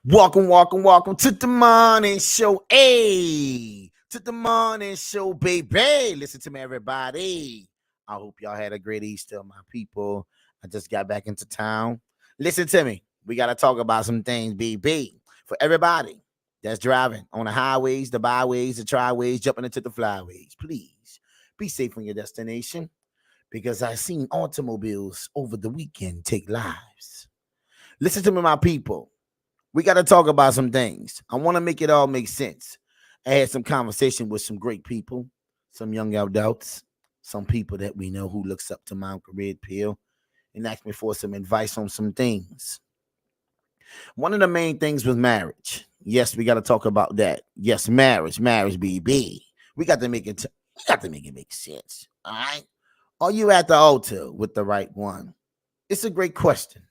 Welcome to the morning show. Hey, to the morning show, baby. Listen to me, everybody. I hope y'all had a great Easter, my people. I just got back into town. Listen to me. We got to talk about some things, baby. For everybody that's driving on the highways, the byways, the triways, jumping into the flyways, please be safe on your destination because I seen automobiles over the weekend take lives. Listen to me, my people. We got to talk about some things. I want to make it all make sense. I had some conversation with some great people, some young adults, some people that we know who looks up to my Uncle Red Pill and asked me for some advice on some things. One of the main things was marriage. Yes, we got to talk about that. Yes, marriage, baby. We got to make it. We got to make it make sense. All right. Are you at the altar with the right one? It's a great question.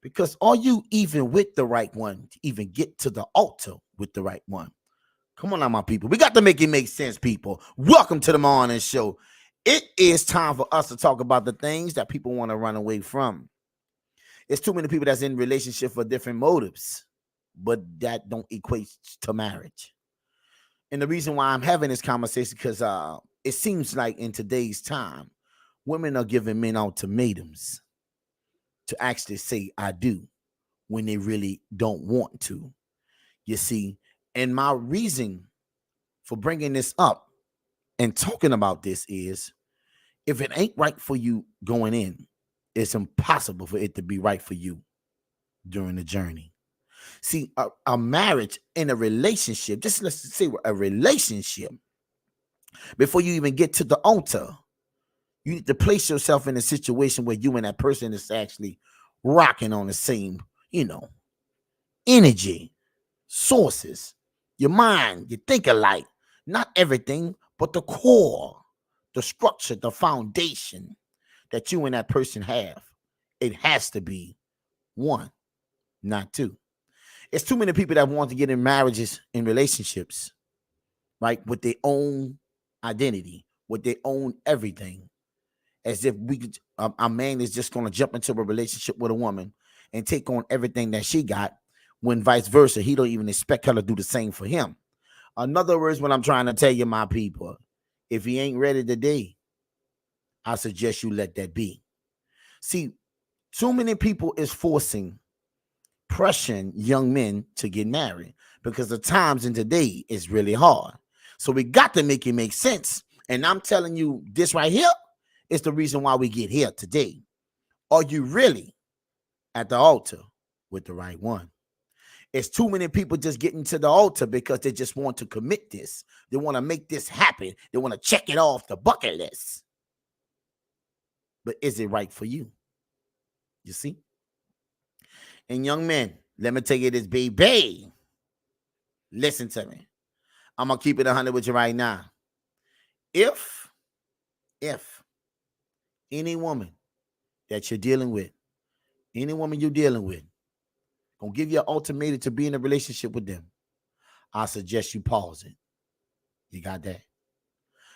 Because are you even with the right one to even get to the altar with the right one? Come on now, my people. We got to make it make sense, people. Welcome to the morning show. It is time for us to talk about the things that people want to run away from. It's too many people that's in relationship for different motives, but that don't equate to marriage. And the reason why I'm having this conversation because it seems like in today's time, women are giving men ultimatums to actually say I do when they really don't want to. You see, and my reason for bringing this up and talking about this is if it ain't right for you going in, it's impossible for it to be right for you during the journey. See, a marriage and a relationship, just let's say a relationship, before you even get to the altar, you need to place yourself in a situation where you and that person is actually rocking on the same, energy, sources, your mind, you think alike. Not everything, but the core, the structure, the foundation that you and that person have. It has to be one, not two. It's too many people that want to get in marriages and relationships, right, with their own identity, with their own everything, as if a man is just going to jump into a relationship with a woman and take on everything that she got, when vice versa, he don't even expect her to do the same for him. In other words, what I'm trying to tell you, my people, if he ain't ready today, I suggest you let that be. See, too many people is pressuring young men to get married because the times in today is really hard. So we got to make it make sense. And I'm telling you, this right here is the reason why we get here today. Are you really at the altar with the right one? It's too many people just getting to the altar because they just want to commit this. They want to make this happen. They want to check it off the bucket list. But is it right for you? You see? And young men, let me tell you this, baby. Listen to me. I'm going to keep it 100 with you right now. If any woman that you're dealing with, gonna give you an ultimatum to be in a relationship with them, I suggest you pause it. You got that?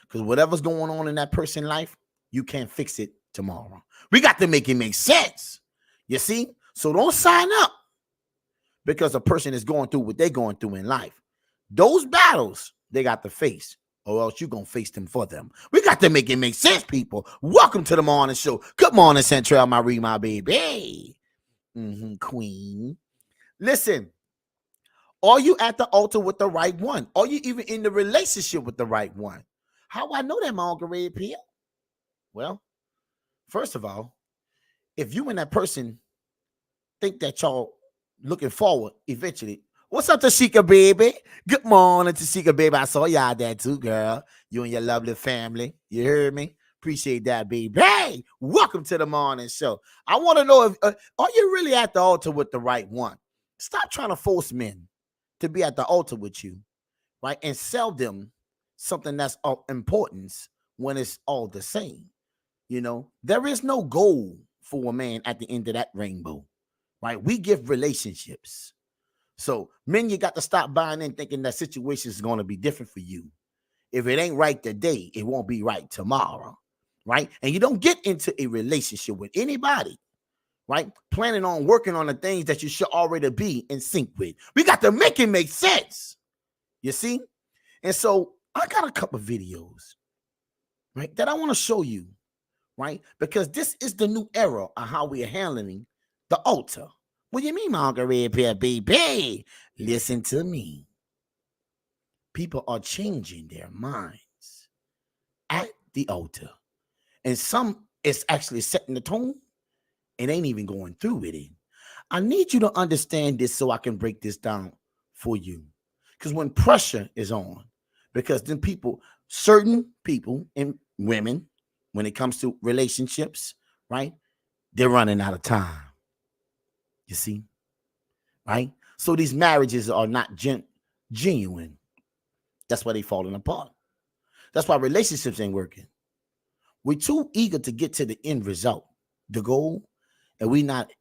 Because whatever's going on in that person's life, you can't fix it tomorrow. We got to make it make sense. You see? So don't sign up because a person is going through what they're going through in life. Those battles they got to face, or else you're going to face them for them. We got to make it make sense, people. Welcome to the morning show. Good morning, Central, my baby. Queen. Listen, are you at the altar with the right one? Are you even in the relationship with the right one? How I know that, my Uncle Red Pill? Well, first of all, if you and that person think that y'all looking forward eventually, what's up, Tashika, baby? Good morning, Tashika, baby. I saw y'all there too, girl. You and your lovely family. You heard me? Appreciate that, baby. Hey, welcome to the morning show. I want to know if are you really at the altar with the right one? Stop trying to force men to be at the altar with you, right? And sell them something that's of importance when it's all the same. There is no goal for a man at the end of that rainbow, right? We give relationships. So men, you got to stop buying in thinking that situation is going to be different for you. If it ain't right today, it won't be right tomorrow, right? And you don't get into a relationship with anybody right? Planning on working on the things that you should already be in sync with. We got to make it make sense. You see? And so I got a couple of videos, right, that I want to show you, right? Because this is the new era of how we are handling the altar. What do you mean, Margaret baby? Listen to me. People are changing their minds at the altar. And some is actually setting the tone and ain't even going through with it. I need you to understand this so I can break this down for you. Because when pressure is on, because then certain people and women, when it comes to relationships, right, they're running out of time. You see, right? So these marriages are not genuine. That's why they're falling apart. That's why relationships ain't working. We're too eager to get to the end result, the goal, and we're not,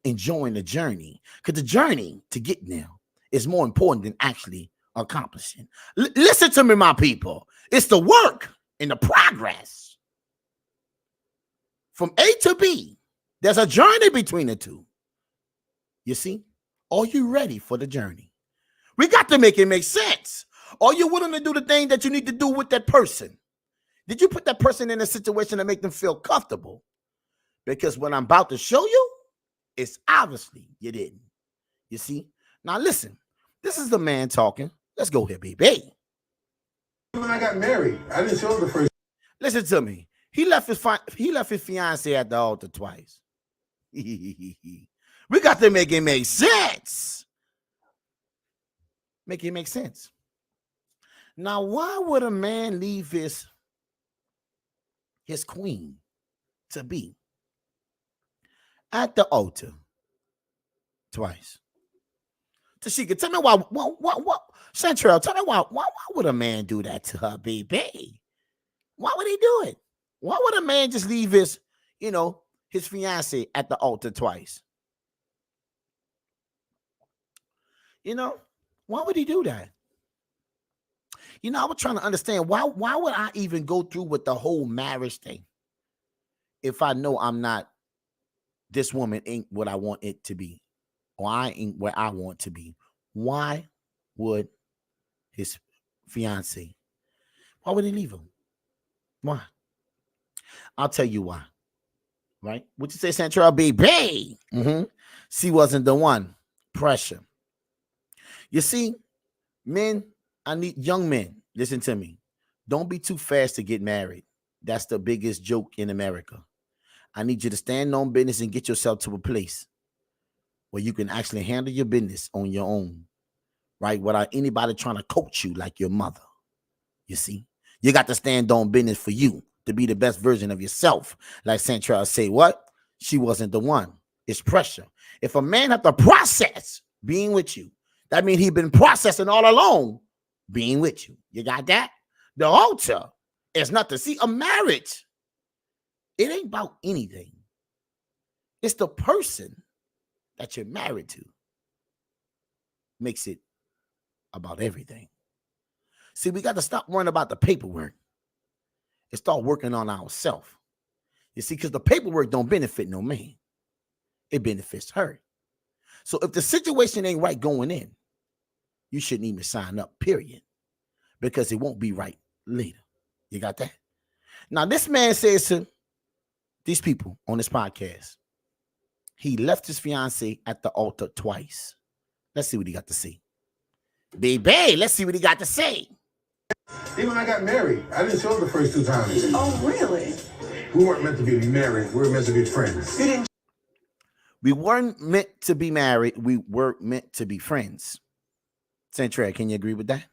enjoying the journey. Because the journey to get there is more important than actually accomplishing. Listen to me, my people. It's the work and the progress. From A to B, there's a journey between the two. You see? Are you ready for the journey? We got to make it make sense. Are you willing to do the thing that you need to do with that person? Did you put that person in a situation to make them feel comfortable? Because what I'm about to show you, it's obviously you didn't. You see? Now listen, this is the man talking. Let's go here, baby. When I got married, I didn't show the first. Listen to me. He left his fiance at the altar twice. We got to make it make sense. Make it make sense. Now, why would a man leave his queen to be at the altar twice? Tashika, tell me why. What? Central, tell me why would a man do that to her baby? Why would he do it? Why would a man just leave his fiance at the altar twice? Why would he do that? I was trying to understand why would I even go through with the whole marriage thing if I know I'm not, this woman ain't what I want it to be, or I ain't where I want to be. Why would his fiance, why would he leave him? Why? I'll tell you why. Right? What you say, Central baby? She wasn't the one. Pressure. You see, men, I need young men. Listen to me. Don't be too fast to get married. That's the biggest joke in America. I need you to stand on business and get yourself to a place where you can actually handle your business on your own, right? Without anybody trying to coach you like your mother. You see, you got to stand on business for you to be the best version of yourself. Like Central say, what? She wasn't the one. It's pressure. If a man have to process being with you, that means he's been processing all along being with you. You got that? The altar is not to see a marriage. It ain't about anything. It's the person that you're married to makes it about everything. See, we got to stop worrying about the paperwork and start working on ourselves. You see, because the paperwork don't benefit no man. It benefits her. So if the situation ain't right going in, you shouldn't even sign up, period. Because it won't be right later. You got that? Now, this man says to these people on this podcast, he left his fiance at the altar twice. Let's see what he got to say. Baby, let's see what he got to say. Even when I got married, I didn't show the first 2 times. Oh, really? We weren't meant to be married. We were meant to be friends. We weren't meant to be married. We were meant to be friends. Central, can you agree with that?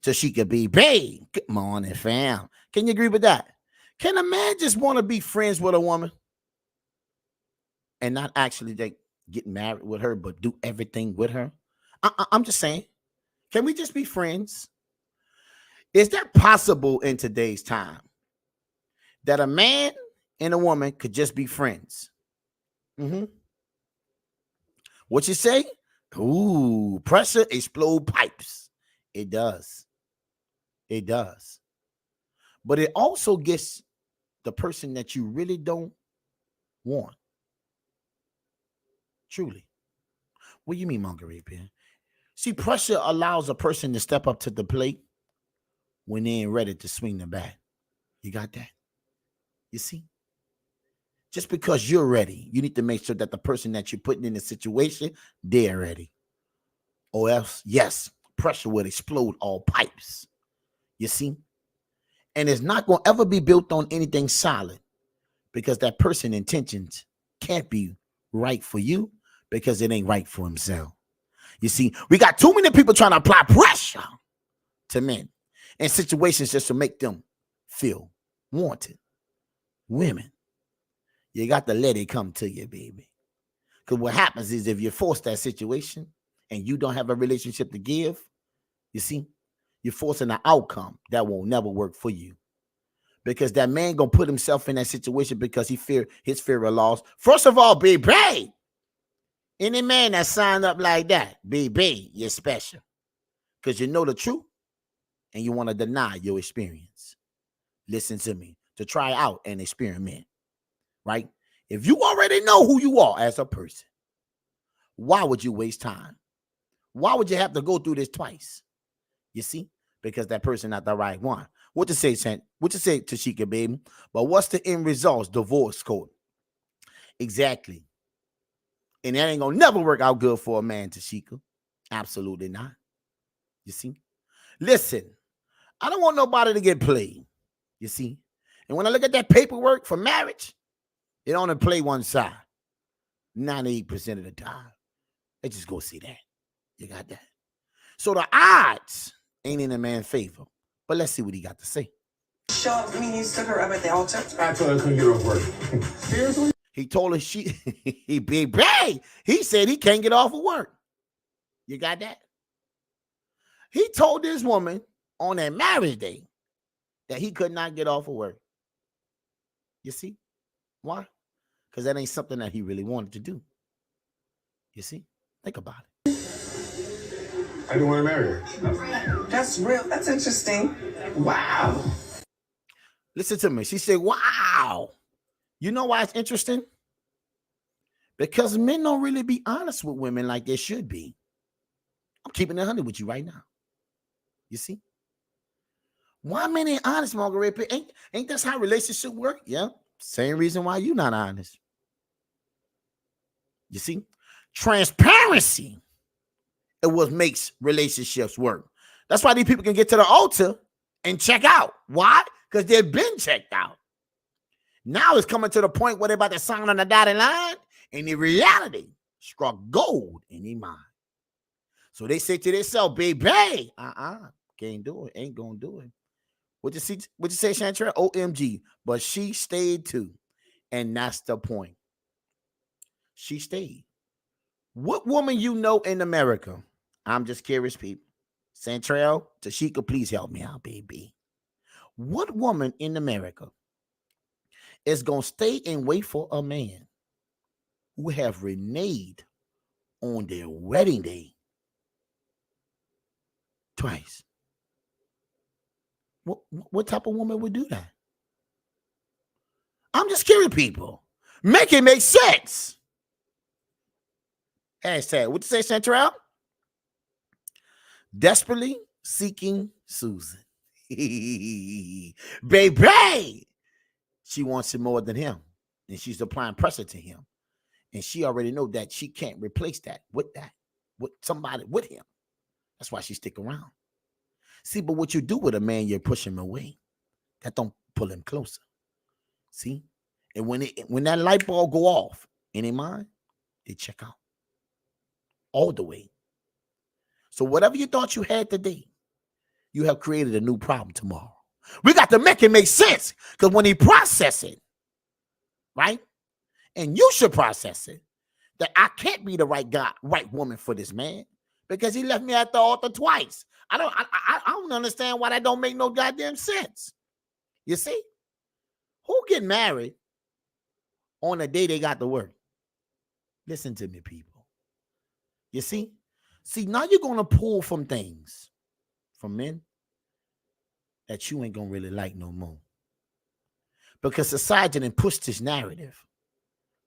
Tashika baby, good morning, fam. Can you agree with that? Can a man just want to be friends with a woman and not actually get married with her, but do everything with her? I'm just saying, can we just be friends? Is that possible in today's time that a man and a woman could just be friends? What you say? Ooh, pressure explode pipes. It does. It does. But it also gets the person that you really don't want Truly. What do you mean, Marguerite Pen? See, pressure allows a person to step up to the plate when they ain't ready to swing the bat. You got that? You see? Just because you're ready, you need to make sure that the person that you're putting in the situation, they're ready. Or else, yes, pressure will explode all pipes. You see? And it's not going to ever be built on anything solid because that person's intentions can't be right for you because it ain't right for himself. You see, we got too many people trying to apply pressure to men in situations just to make them feel wanted. Women, you got to let it come to you, baby. Because what happens is if you force that situation and you don't have a relationship to give, you see, you're forcing an outcome that will never work for you. Because that man gonna put himself in that situation because he fear his fear of loss. First of all, baby, any man that signed up like that, baby, you're special. Because you know the truth and you want to deny your experience. Listen to me. To try out and experiment, right? If you already know who you are as a person, why would you waste time? Why would you have to go through this twice? You see? Because that person not the right one. What you say, Sant? What you say, Tashika, baby? But what's the end results? Divorce court. Exactly. And that ain't gonna never work out good for a man, Tashika. Absolutely not. You see? Listen, I don't want nobody to get played. You see? And when I look at that paperwork for marriage, it only play one side. 98% of the time. Let's just go see that. You got that? So the odds ain't in a man's favor. But let's see what he got to say. Show up. I mean, you stood her up at the altar. I told her I couldn't get off work. Seriously? He told her he said he can't get off of work. You got that? He told this woman on that marriage day that he could not get off of work. You see? Why? Because that ain't something that he really wanted to do. You see? Think about it. I didn't want to marry her. That's real. That's interesting. Wow. Listen to me. She said, wow. You know why it's interesting? Because men don't really be honest with women like they should be. I'm keeping it 100 with you right now. You see? Why men ain't honest, Margaret? Ain't that's how relationships work? Yeah. Same reason why you not honest. You see? Transparency is what makes relationships work. That's why these people can get to the altar and check out. Why? Because they've been checked out. Now it's coming to the point where they're about to sign on the dotted line, and in reality, struck gold in their mind. So they say to themselves, baby, can't do it, ain't gonna do it. What you say, Chantrell? OMG. But she stayed too. And that's the point. She stayed. What woman you know in America? I'm just curious, people. Chantrell, Tashika, please help me out, baby. What woman in America is going to stay and wait for a man who have reneged on their wedding day twice? What type of woman would do that? I'm just curious, people. Make it make sense. Hashtag, what you say, Chantrell? Desperately seeking Susan. Baby! She wants it more than him. And she's applying pressure to him. And she already know that she can't replace that. With somebody with him. That's why she stick around. See, but what you do with a man, you push him away. That don't pull him closer. See? And when that light bulb go off in their mind, they check out. All the way. So whatever you thought you had today, you have created a new problem tomorrow. We got to make it make sense. Because when he process it, right? And you should process it, that I can't be the right guy, right woman for this man. Because he left me at the altar twice. I don't understand why that don't make no goddamn sense. You see? Who get married on the day they got to work? Listen to me, people. You see? See, now you're going to pull from things from men that you ain't going to really like no more. Because society done pushed this narrative,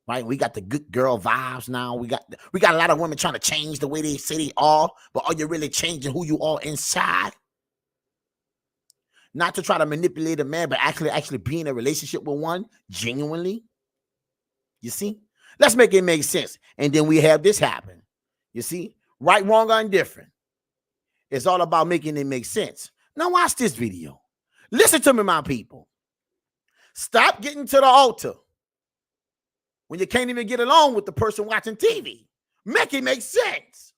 right? We got the good girl vibes now. We got a lot of women trying to change the way they say they are, but are you really changing who you are inside? Not to try to manipulate a man, but actually be in a relationship with one genuinely. You see? Let's make it make sense. And then we have this happen. You see? Right, wrong, or indifferent. It's all about making it make sense. Now watch this video. Listen to me, my people. Stop getting to the altar when you can't even get along with the person watching TV. Make it make sense.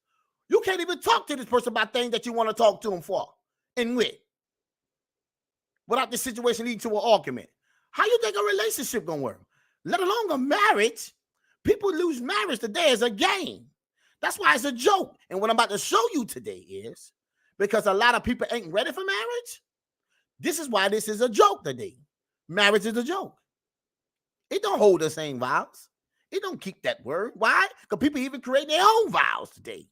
You can't even talk to this person about things that you want to talk to him for and with, without the situation leading to an argument. How you think a relationship gonna work? Let alone a marriage. People lose marriage today as a game. That's why it's a joke. And what I'm about to show you today is because a lot of people ain't ready for marriage. This is why this is a joke today. Marriage is a joke. It don't hold the same vows. It don't keep that word. Why? Because people even create their own vows today.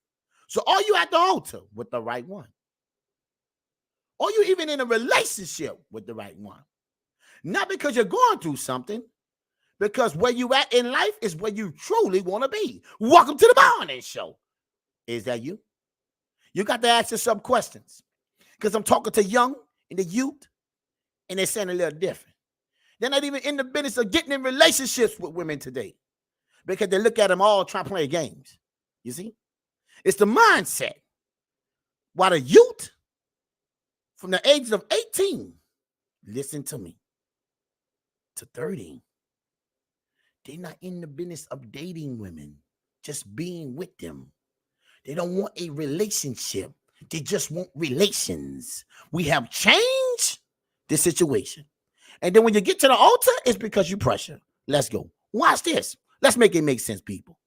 So are you at the altar with the right one? Or you even in a relationship with the right one? Not because you're going through something, because where you at in life is where you truly want to be. Welcome to the morning show. Is that you? You got to ask yourself questions. Because I'm talking to young and the youth, and they're saying a little different. They're not even in the business of getting in relationships with women today, because they look at them all trying to play games. You see? It's the mindset. While the youth, from the age of 18, listen to me, to 30, they're not in the business of dating women, just being with them. They don't want a relationship. They just want relations. We have changed the situation. And then when you get to the altar, it's because you pressure. Let's go. Watch this. Let's make it make sense, people.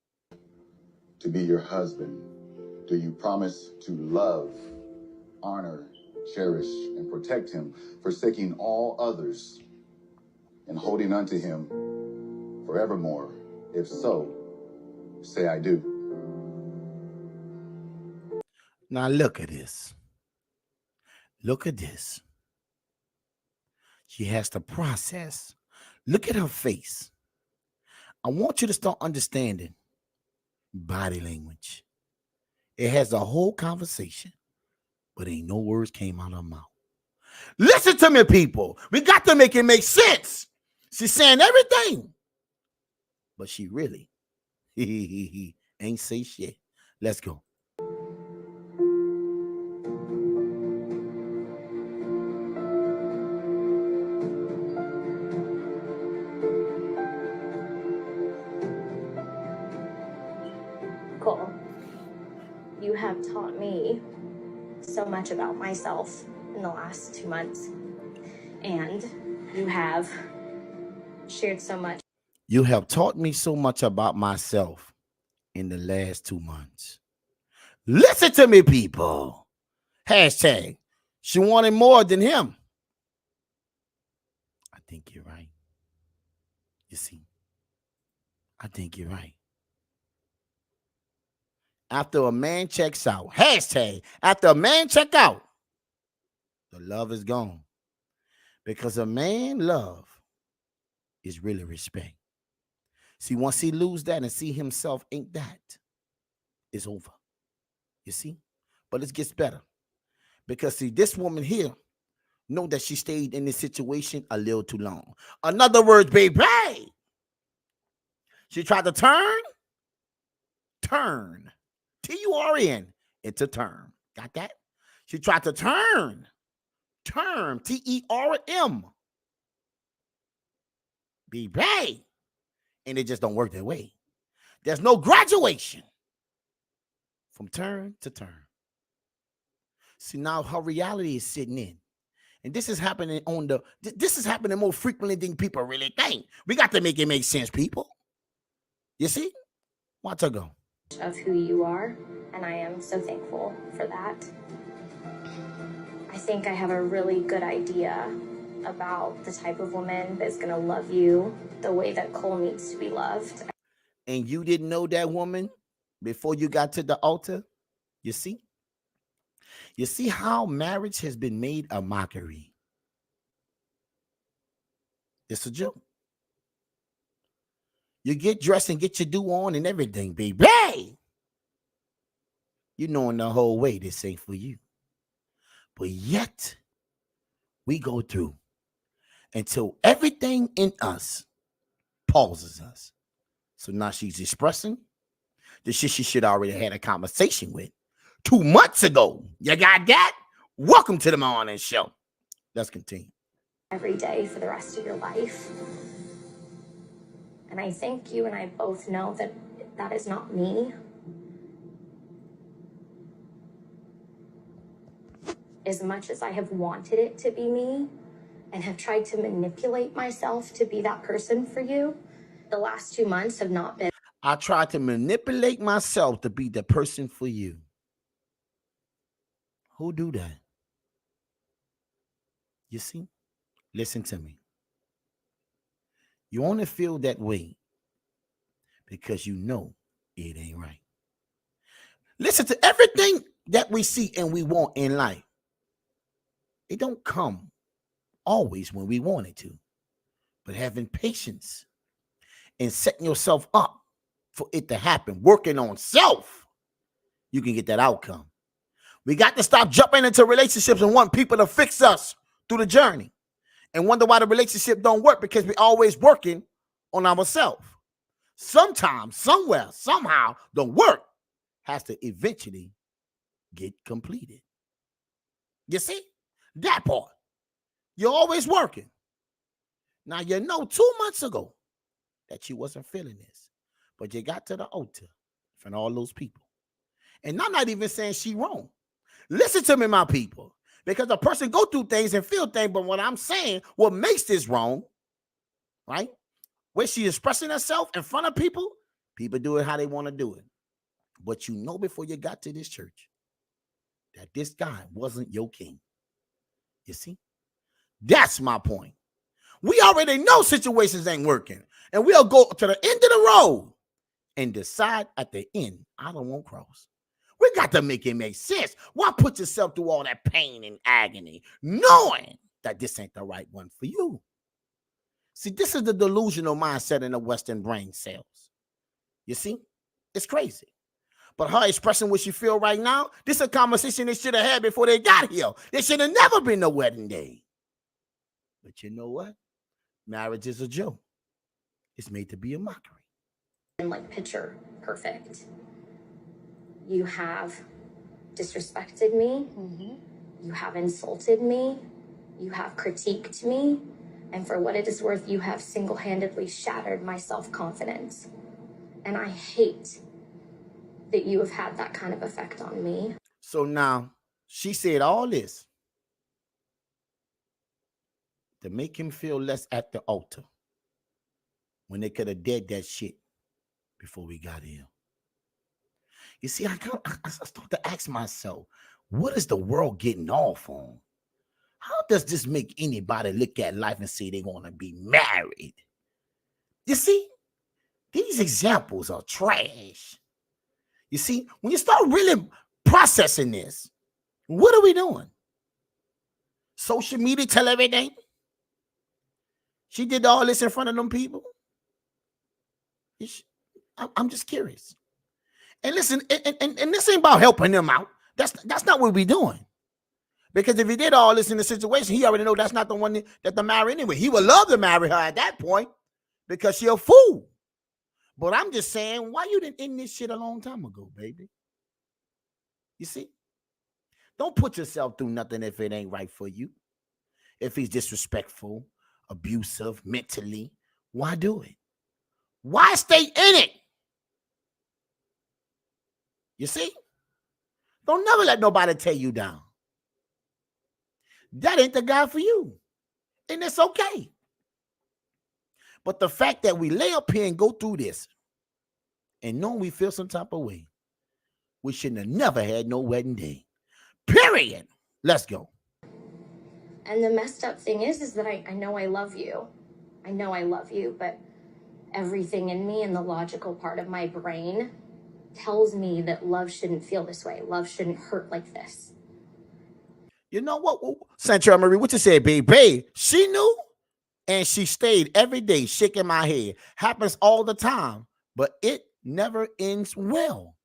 To be your husband, do you promise to love, honor, cherish, and protect him, forsaking all others and holding unto him forevermore? If so, say I do. Now look at this. Look at this. She has to process. Look at her face. I want you to start understanding body language. It has a whole conversation, but ain't no words came out of her mouth. Listen to me, people. We got to make it make sense. She's saying everything, but she really ain't say shit. Let's go. Cole, you have taught me so much about myself in the last 2 months, and you have shared so much. You have taught me so much about myself in the last 2 months. Listen to me, people. Hashtag, she wanted more than him. I think you're right. You see, I think you're right. After a man checks out, hashtag, after a man check out, the love is gone. Because a man love is really respect. See, once he lose that and see himself ain't that, it's over. You see? But it gets better. Because see, this woman here know that she stayed in this situation a little too long. In other words, baby, she tried to turn, T-U-R-N, into term. Got that? She tried to turn, T-E-R-M, baby, and it just don't work that way. There's no graduation from turn to turn. See, now her reality is sitting in. And this is happening this is happening more frequently than people really think. We got to make it make sense, people. You see? Watch her go. Of who you are, and I am so thankful for that. I think I have a really good idea about the type of woman that's going to love you the way that Cole needs to be loved. And you didn't know that woman before you got to the altar? You see? You see how marriage has been made a mockery. It's a joke. You get dressed and get your do on and everything, baby. You knowing the whole way this ain't for you. But yet, we go through until everything in us pauses us. So now she's expressing the shit she should already had a conversation with 2 months ago. You got that? Welcome to the morning show. Let's continue. Every day for the rest of your life. And I think you and I both know that that is not me. As much as I have wanted it to be me and have tried to manipulate myself to be that person for you, the last 2 months have not been. I tried to manipulate myself to be the person for you. Who do that? You see? Listen to me. You only feel that way because you know it ain't right. Listen to everything that we see and we want in life. It don't come always when we want it to. But having patience and setting yourself up for it to happen, working on self, you can get that outcome. We got to stop jumping into relationships and want people to fix us through the journey and wonder why the relationship don't work, because we're always working on ourselves. Sometimes, somewhere, somehow, the work has to eventually get completed. You see? That part. You're always working. Now, you know 2 months ago that you wasn't feeling this, but you got to the altar from all those people. And I'm not even saying she wrong. Listen to me, my people, because a person go through things and feel things, but what I'm saying, what makes this wrong, right? Where she expressing herself in front of people, people do it how they want to do it. But you know before you got to this church that this guy wasn't your king. You see? That's my point. We already know situations ain't working, and we'll go to the end of the road and decide at the end, I don't want to cross. We got to make it make sense. Why put yourself through all that pain and agony, knowing that this ain't the right one for you? See, this is the delusional mindset in the Western brain cells. You see? It's crazy. But her expressing what she feel right now, this is a conversation they should have had before they got here. There should have never been no wedding day. But you know what? Marriage is a joke. It's made to be a mockery. And like picture perfect. You have disrespected me. You have insulted me. You have critiqued me. And for what it is worth, you have single-handedly shattered my self-confidence. And I hate that you have had that kind of effect on me. So now she said all this to make him feel less at the altar when they could have did that shit before we got here. You see, I start to ask myself, what is the world getting off on? How does this make anybody look at life and say they want to be married? You see, these examples are trash. You see, when you start really processing this, what are we doing? Social media tell everything. She did all this in front of them people. I'm just curious. And listen, and this ain't about helping them out. That's not what we're doing. Because if he did all this in the situation, he already know that's not the one that to marry anyway. He would love to marry her at that point because she a fool. But I'm just saying, why you didn't end this shit a long time ago, baby? You see? Don't put yourself through nothing if it ain't right for you. If he's disrespectful, abusive, mentally, why do it? Why stay in it? You see? Don't never let nobody tear you down. That ain't the guy for you. And it's okay. But the fact that we lay up here and go through this and know we feel some type of way, we shouldn't have never had no wedding day. Period. Let's go. And the messed up thing is that I know I love you. I know I love you, but everything in me and the logical part of my brain tells me that love shouldn't feel this way. Love shouldn't hurt like this. You know what? Santra Marie, what you say, baby? She knew And she stayed every day shaking my head. Happens all the time, but it never ends well.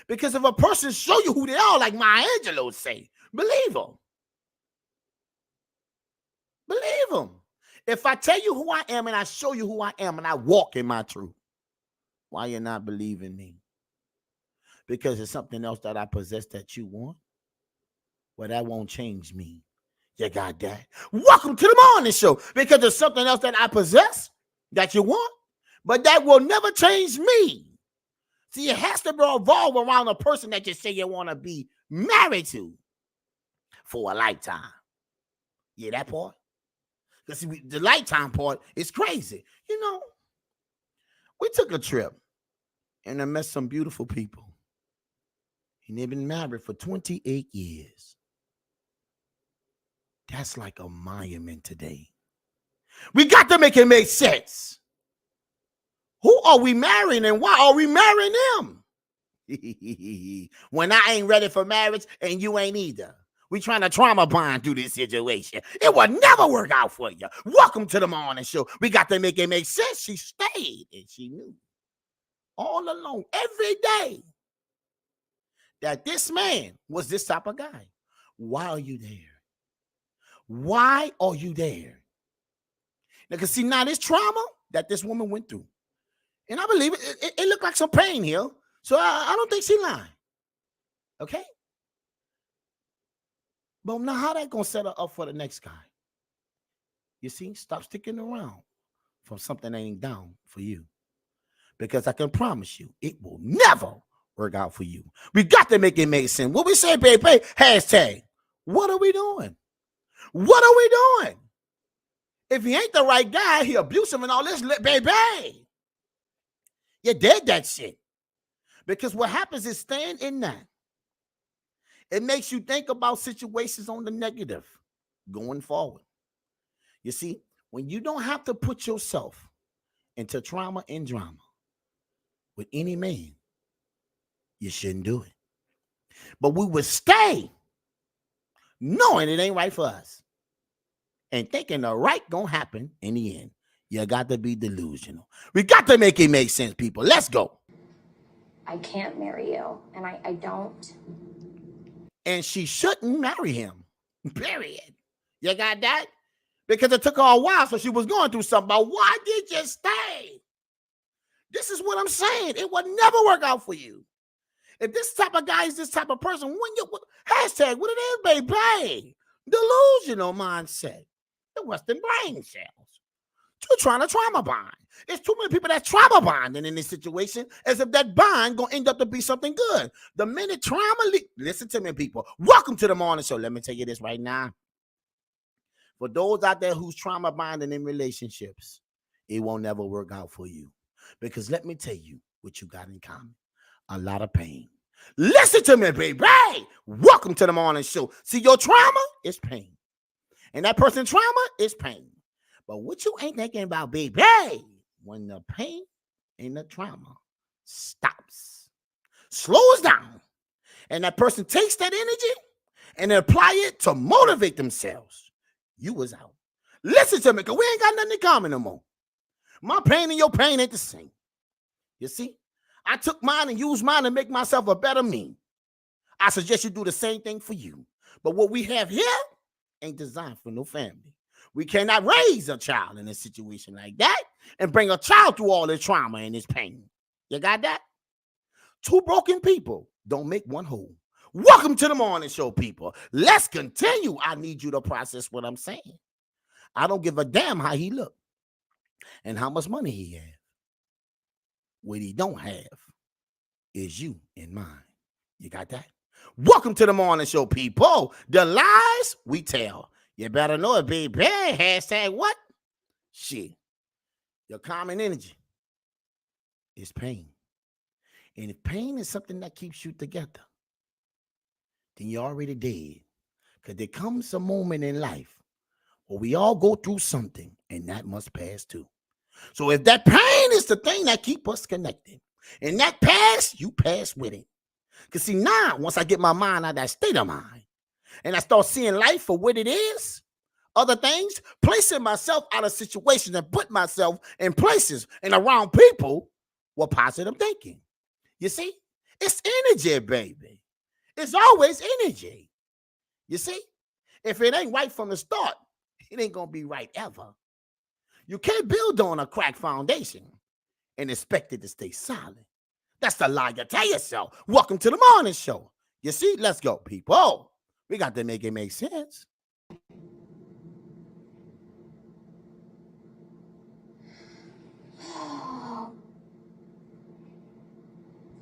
Because if a person show you who they are, like Maya Angelou say, believe them. Believe them. If I tell you who I am and I show you who I am and I walk in my truth, why you not believing me? Because it's something else that I possess that you want. Well, that won't change me. You got that? Welcome to the morning show. Because there's something else that I possess that you want, but that will never change me. See, it has to revolve around a person that you say you want to be married to for a lifetime. Yeah, that part. Because the lifetime part is crazy. You know, we took a trip and I met some beautiful people. And they've been married for 28 years. That's like a monument today. We got to make it make sense. Who are we marrying and why are we marrying them? When I ain't ready for marriage and you ain't either. We trying to trauma bond through this situation. It will never work out for you. Welcome to the morning show. We got to make it make sense. She stayed and she knew all along, every day, that this man was this type of guy. Why are you there? Why are you there? Now, because see, now this trauma that this woman went through, and I believe it looked like some pain here. So I don't think she lying. Okay? But now how that going to set her up for the next guy? You see, stop sticking around from something that ain't down for you. Because I can promise you, it will never work out for you. We got to make it make sense. What we say, baby, hashtag, what are we doing? What are we doing? If he ain't the right guy, he abusive and all this, baby, you did that shit. Because what happens is staying in that. It makes you think about situations on the negative going forward. You see, when you don't have to put yourself into trauma and drama with any man, you shouldn't do it. But we would stay knowing it ain't right for us and thinking the right gonna happen in the end. You got to be delusional. We got to make it make sense, people. Let's go. I can't marry you, and I don't. And she shouldn't marry him, period. You got that? Because it took her a while, so she was going through something. But why did you stay? This is what I'm saying. It will never work out for you. If this type of guy is this type of person, when you hashtag what it is, baby, delusional mindset, the Western brain cells. You're trying to trauma bond. There's too many people that's trauma bonding in this situation as if that bond gonna end up to be something good. The minute trauma, listen to me, people. Welcome to the morning show. Let me tell you this right now. For those out there who's trauma bonding in relationships, it won't never work out for you. Because let me tell you what you got in common. A lot of pain. Listen to me, baby. Welcome to the morning show. See, your trauma is pain. And that person's trauma is pain. But what you ain't thinking about, baby, when the pain and the trauma stops, slows down, and that person takes that energy and apply it to motivate themselves, you was out. Listen to me, because we ain't got nothing in common no more. My pain and your pain ain't the same. You see? I took mine and used mine to make myself a better me. I suggest you do the same thing for you. But what we have here ain't designed for no family. We cannot raise a child in a situation like that and bring a child through all this trauma and this pain. You got that? Two broken people don't make one whole. Welcome to the morning show, people. Let's continue. I need you to process what I'm saying. I don't give a damn how he look and how much money he has. What he don't have is you in mind. You got that? Welcome to the morning show, people. The lies we tell. You better know it, baby. Hashtag what? Shit. Your common energy is pain. And if pain is something that keeps you together, then you're already dead. Because there comes a moment in life where we all go through something, and that must pass too. So if that pain is the thing that keep us connected, and that pass, you pass with it. Because see, now, once I get my mind out of that state of mind, and I start seeing life for what it is, other things, placing myself out of situations and put myself in places and around people with positive thinking. You see, it's energy, baby. It's always energy. You see, if it ain't right from the start, it ain't gonna be right ever. You can't build on a cracked foundation and expect it to stay solid. That's the lie you tell yourself. Welcome to the morning show. You see, let's go, people. We got to make it make sense.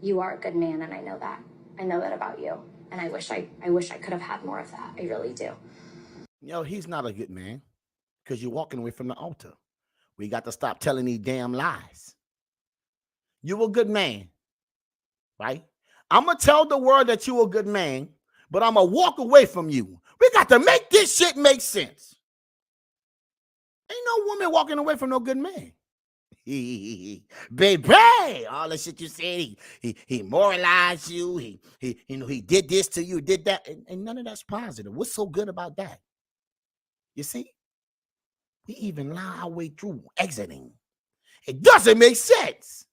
You are a good man, and I know that. I know that about you. And I wish I could have had more of that. I really do. He's not a good man because you're walking away from the altar. We got to stop telling these damn lies. You a good man, right? I'm going to tell the world that you a good man, but I'm going to walk away from you. We got to make this shit make sense. Ain't no woman walking away from no good man. Baby, all the shit you said, he moralized you, he did this to you, did that, and none of that's positive. What's so good about that? You see, we even lie our way through exiting. It doesn't make sense.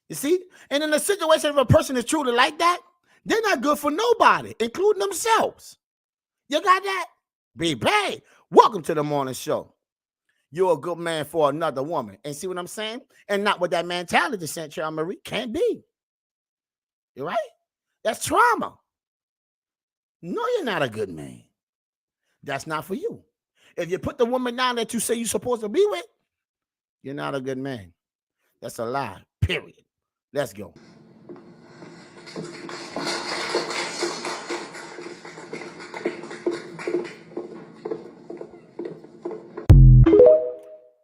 You see, and in a situation if a person is truly like that, they're not good for nobody, including themselves. You got that? Baby, welcome to the morning show. You're a good man for another woman. And see what I'm saying? And not with that mentality, Chantel Marie. Can't be. You right? That's trauma. No, you're not a good man. That's not for you. If you put the woman down that you say you're supposed to be with, you're not a good man. That's a lie, period. Let's go.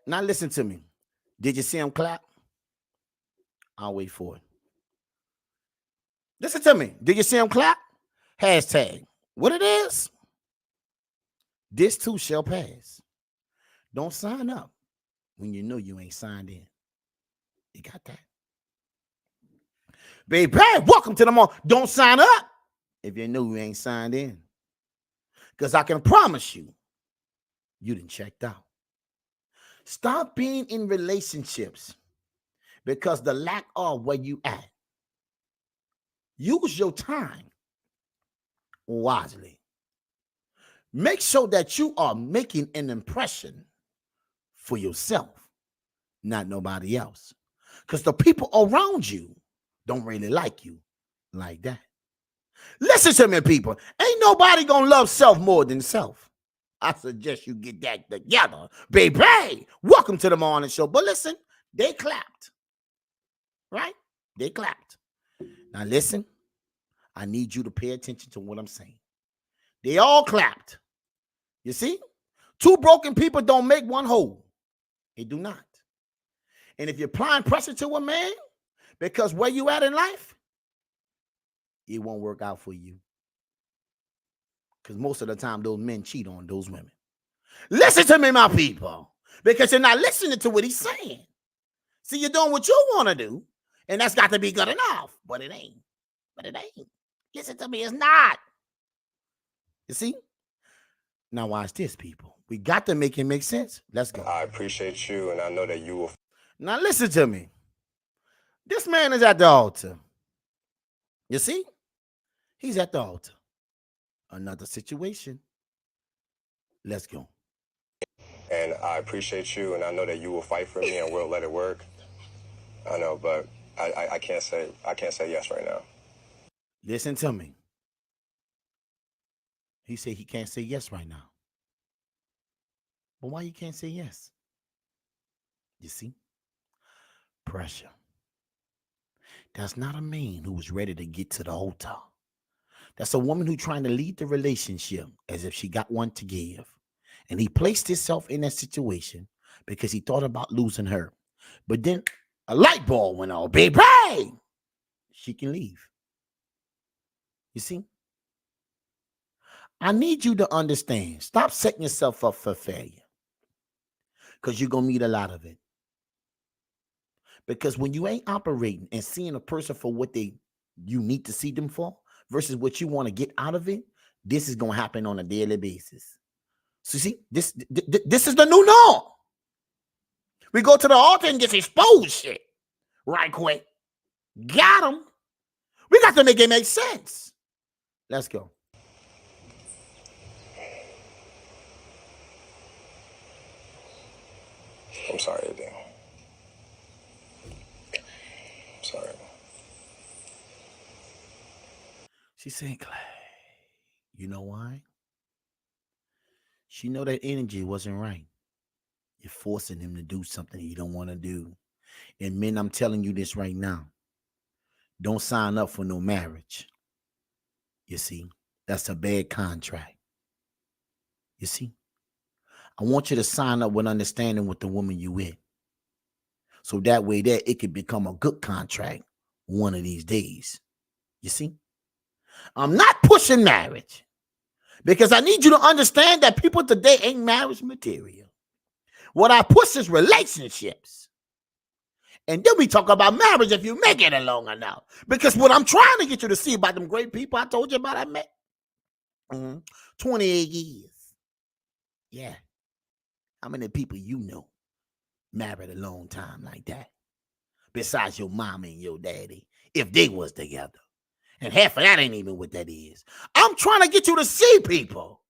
Now listen to me. Did you see him clap? I'll wait for it. Listen to me. Did you see him clap? Hashtag. What it is? This too shall pass. Don't sign up when you know you ain't signed in. You got that? Baby, welcome to the morning. Don't sign up if you know you ain't signed in. Because I can promise you, you done checked out. Stop being in relationships because the lack of where you at. Use your time wisely. Make sure that you are making an impression for yourself, not nobody else. Because the people around you don't really like you like that. Listen to me, people. Ain't nobody gonna love self more than self. I suggest you get that together. Baby, welcome to the morning show. But listen, they clapped. Right? They clapped. Now listen, I need you to pay attention to what I'm saying. They all clapped. You see? Two broken people don't make one whole. They do not. And if you're applying pressure to a man, because where you at in life, it won't work out for you. Because most of the time, those men cheat on those women. Listen to me, my people, because you're not listening to what he's saying. See, you're doing what you want to do, and that's got to be good enough, but it ain't. But it ain't. Listen to me, it's not. You see? Now watch this, people. We got to make it make sense. Let's go. I appreciate you, and I know that you will. Now listen to me. This man is at the altar. You see? He's at the altar. Another situation. Let's go. And I appreciate you, and I know that you will fight for me and we'll let it work. I know, but I can't say yes right now. Listen to me. He said he can't say yes right now. But why you can't say yes? You see? Pressure. That's not a man who was ready to get to the altar. That's a woman who's trying to lead the relationship as if she got one to give. And he placed himself in that situation because he thought about losing her. But then a light bulb went on. Baby, she can leave. You see? I need you to understand. Stop setting yourself up for failure. Because you're going to meet a lot of it. Because when you ain't operating and seeing a person for what you need to see them for versus what you want to get out of it, this is going to happen on a daily basis. So see, this is the new norm. We go to the altar and just expose shit right quick. Got him. We got to make it make sense. Let's go. I'm sorry, Eddie. I'm sorry. She's saying, Clay, you know why? She know that energy wasn't right. You're forcing him to do something he don't want to do. And men, I'm telling you this right now. Don't sign up for no marriage. You see, that's a bad contract. You see, I want you to sign up with understanding with the woman you with. So that way that it could become a good contract one of these days. You see, I'm not pushing marriage because I need you to understand that people today ain't marriage material. What I push is relationships. And then we talk about marriage if you make it long enough. Because what I'm trying to get you to see about them great people I told you about I met. 28 years. Yeah. How many people you know married a long time like that? Besides your mama and your daddy, if they was together. And half of that ain't even what that is. I'm trying to get you to see people.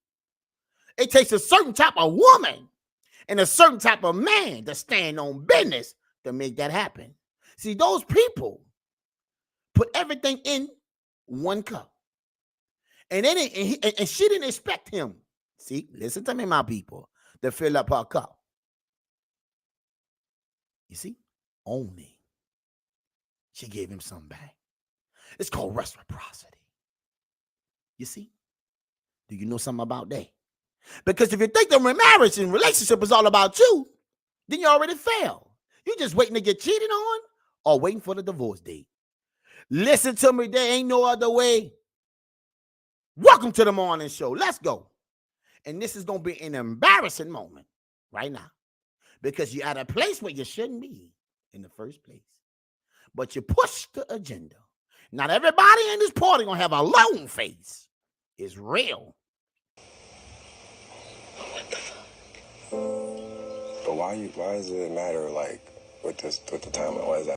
It takes a certain type of woman and a certain type of man to stand on business to make that happen. See, those people put everything in one cup. And then and she didn't expect him. See, listen to me, my people, to fill up her cup. You see, only she gave him some back. It's called reciprocity. You see? Do you know something about that? Because if you think that marriage and relationship is all about you, then you already failed. You just waiting to get cheated on or waiting for the divorce date. Listen to me, there ain't no other way. Welcome to the morning show. Let's go. And this is going to be an embarrassing moment right now because you're at a place where you shouldn't be in the first place. But you push the agenda. Not everybody in this party going to have a lone face. It's real. What the fuck? But why does it matter, like, with the time? Why is that?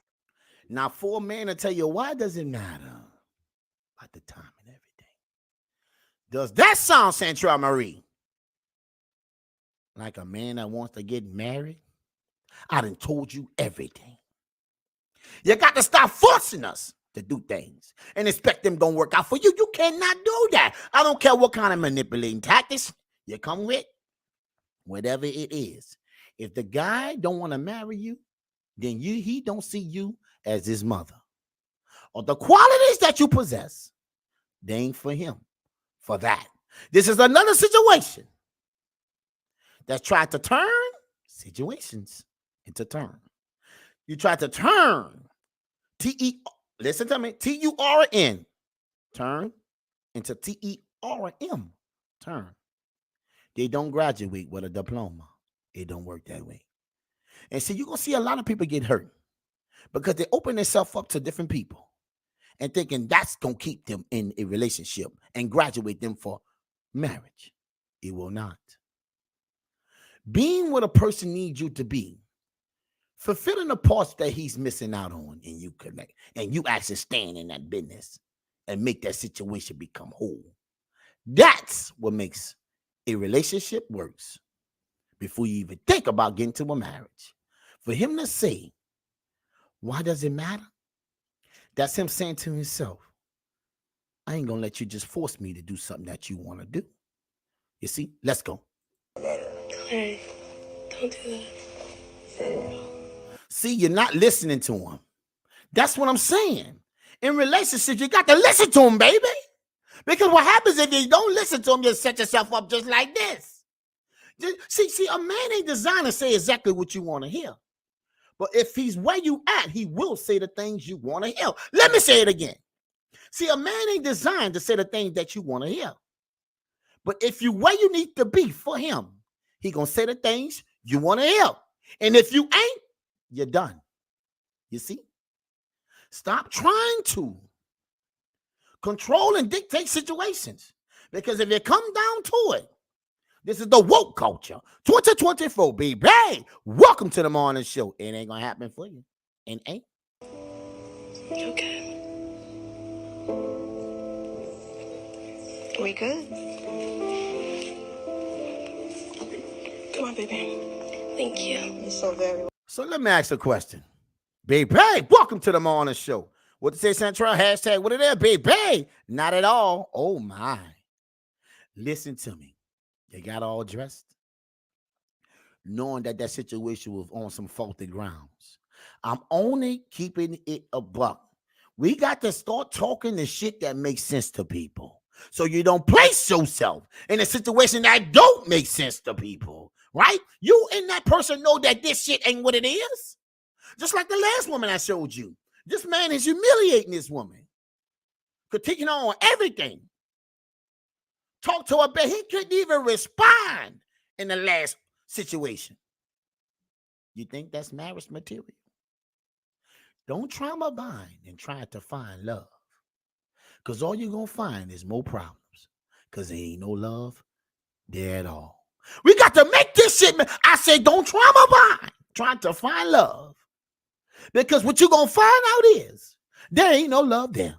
Now, for a man to tell you, why does it matter about the time and everything? Does that sound, Central Marie, like a man that wants to get married? I done told you everything. You got to stop forcing us to do things and expect them don't work out for you. You cannot do that. I don't care what kind of manipulating tactics you come with, whatever it is. If the guy don't want to marry you, then he don't see you as his mother. Or the qualities that you possess, they ain't for him. For that. This is another situation that's tried to turn situations into turn. You try to turn listen to me, T-U-R-N, turn into T-E-R-M, turn. They don't graduate with a diploma. It don't work that way. And so you're going to see a lot of people get hurt because they open themselves up to different people and thinking that's going to keep them in a relationship and graduate them for marriage. It will not. Being what a person needs you to be, fulfilling the parts that he's missing out on, and you connect, and you actually stand in that business and make that situation become whole. That's what makes a relationship works before you even think about getting to a marriage. For him to say, why does it matter? That's him saying to himself, I ain't gonna let you just force me to do something that you want to do. You see, let's go. Clay, don't do that. See, you're not listening to him. That's what I'm saying. In relationships, you got to listen to him, baby. Because what happens if you don't listen to him, you set yourself up just like this. See, a man ain't designed to say exactly what you want to hear. But if he's where you at, he will say the things you want to hear. Let me say it again. See, a man ain't designed to say the things that you want to hear. But if you where you need to be for him, he gonna say the things you want to hear. And if you ain't, you're done. You see? Stop trying to control and dictate situations. Because if you come down to it, This is the woke culture 2024, baby. Welcome to the morning show. It ain't gonna happen for you. And ain't. Okay. We good? Come on, baby. Thank you. You're so very So let me ask a question. Baby, welcome to the morning show. What to say, Central? Hashtag, what it is, baby? Not at all. Oh, my. Listen to me. You got all dressed, knowing that situation was on some faulty grounds. I'm only keeping it a buck. We got to start talking the shit that makes sense to people, so you don't place yourself in a situation that don't make sense to people, right? You and that person know that this shit ain't what it is. Just like the last woman I showed you. This man is humiliating this woman, critiquing her on everything. Talk to her, but he couldn't even respond in the last situation. You think that's marriage material? Don't trauma bind and try to find love, because all you're going to find is more problems, because there ain't no love there at all. We got to make this shit, man. I say don't trauma bind trying to find love, because what you're going to find out is there ain't no love there.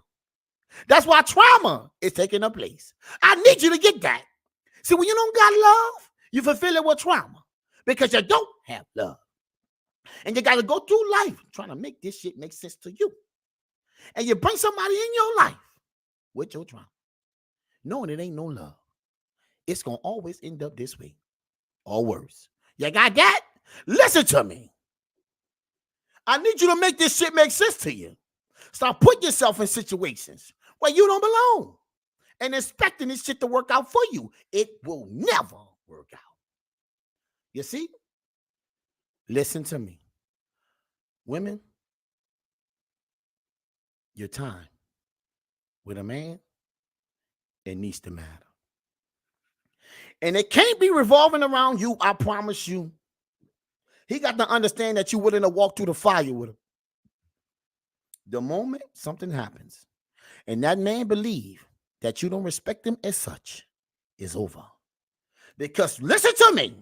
That's why trauma is taking a place. I need you to get that. See, when you don't got love, you fulfill it with trauma because you don't have love. And you got to go through life trying to make this shit make sense to you. And you bring somebody in your life with your trauma, knowing it ain't no love. It's going to always end up this way or worse. You got that? Listen to me. I need you to make this shit make sense to you. Stop putting yourself in situations where you don't belong and expecting this shit to work out for you. It will never work out. You see? Listen to me. Women, your time with a man, it needs to matter. And it can't be revolving around you, I promise you. He got to understand that you're willing to walk through the fire with him. The moment something happens and that man believe that you don't respect him as such, is over. Because listen to me,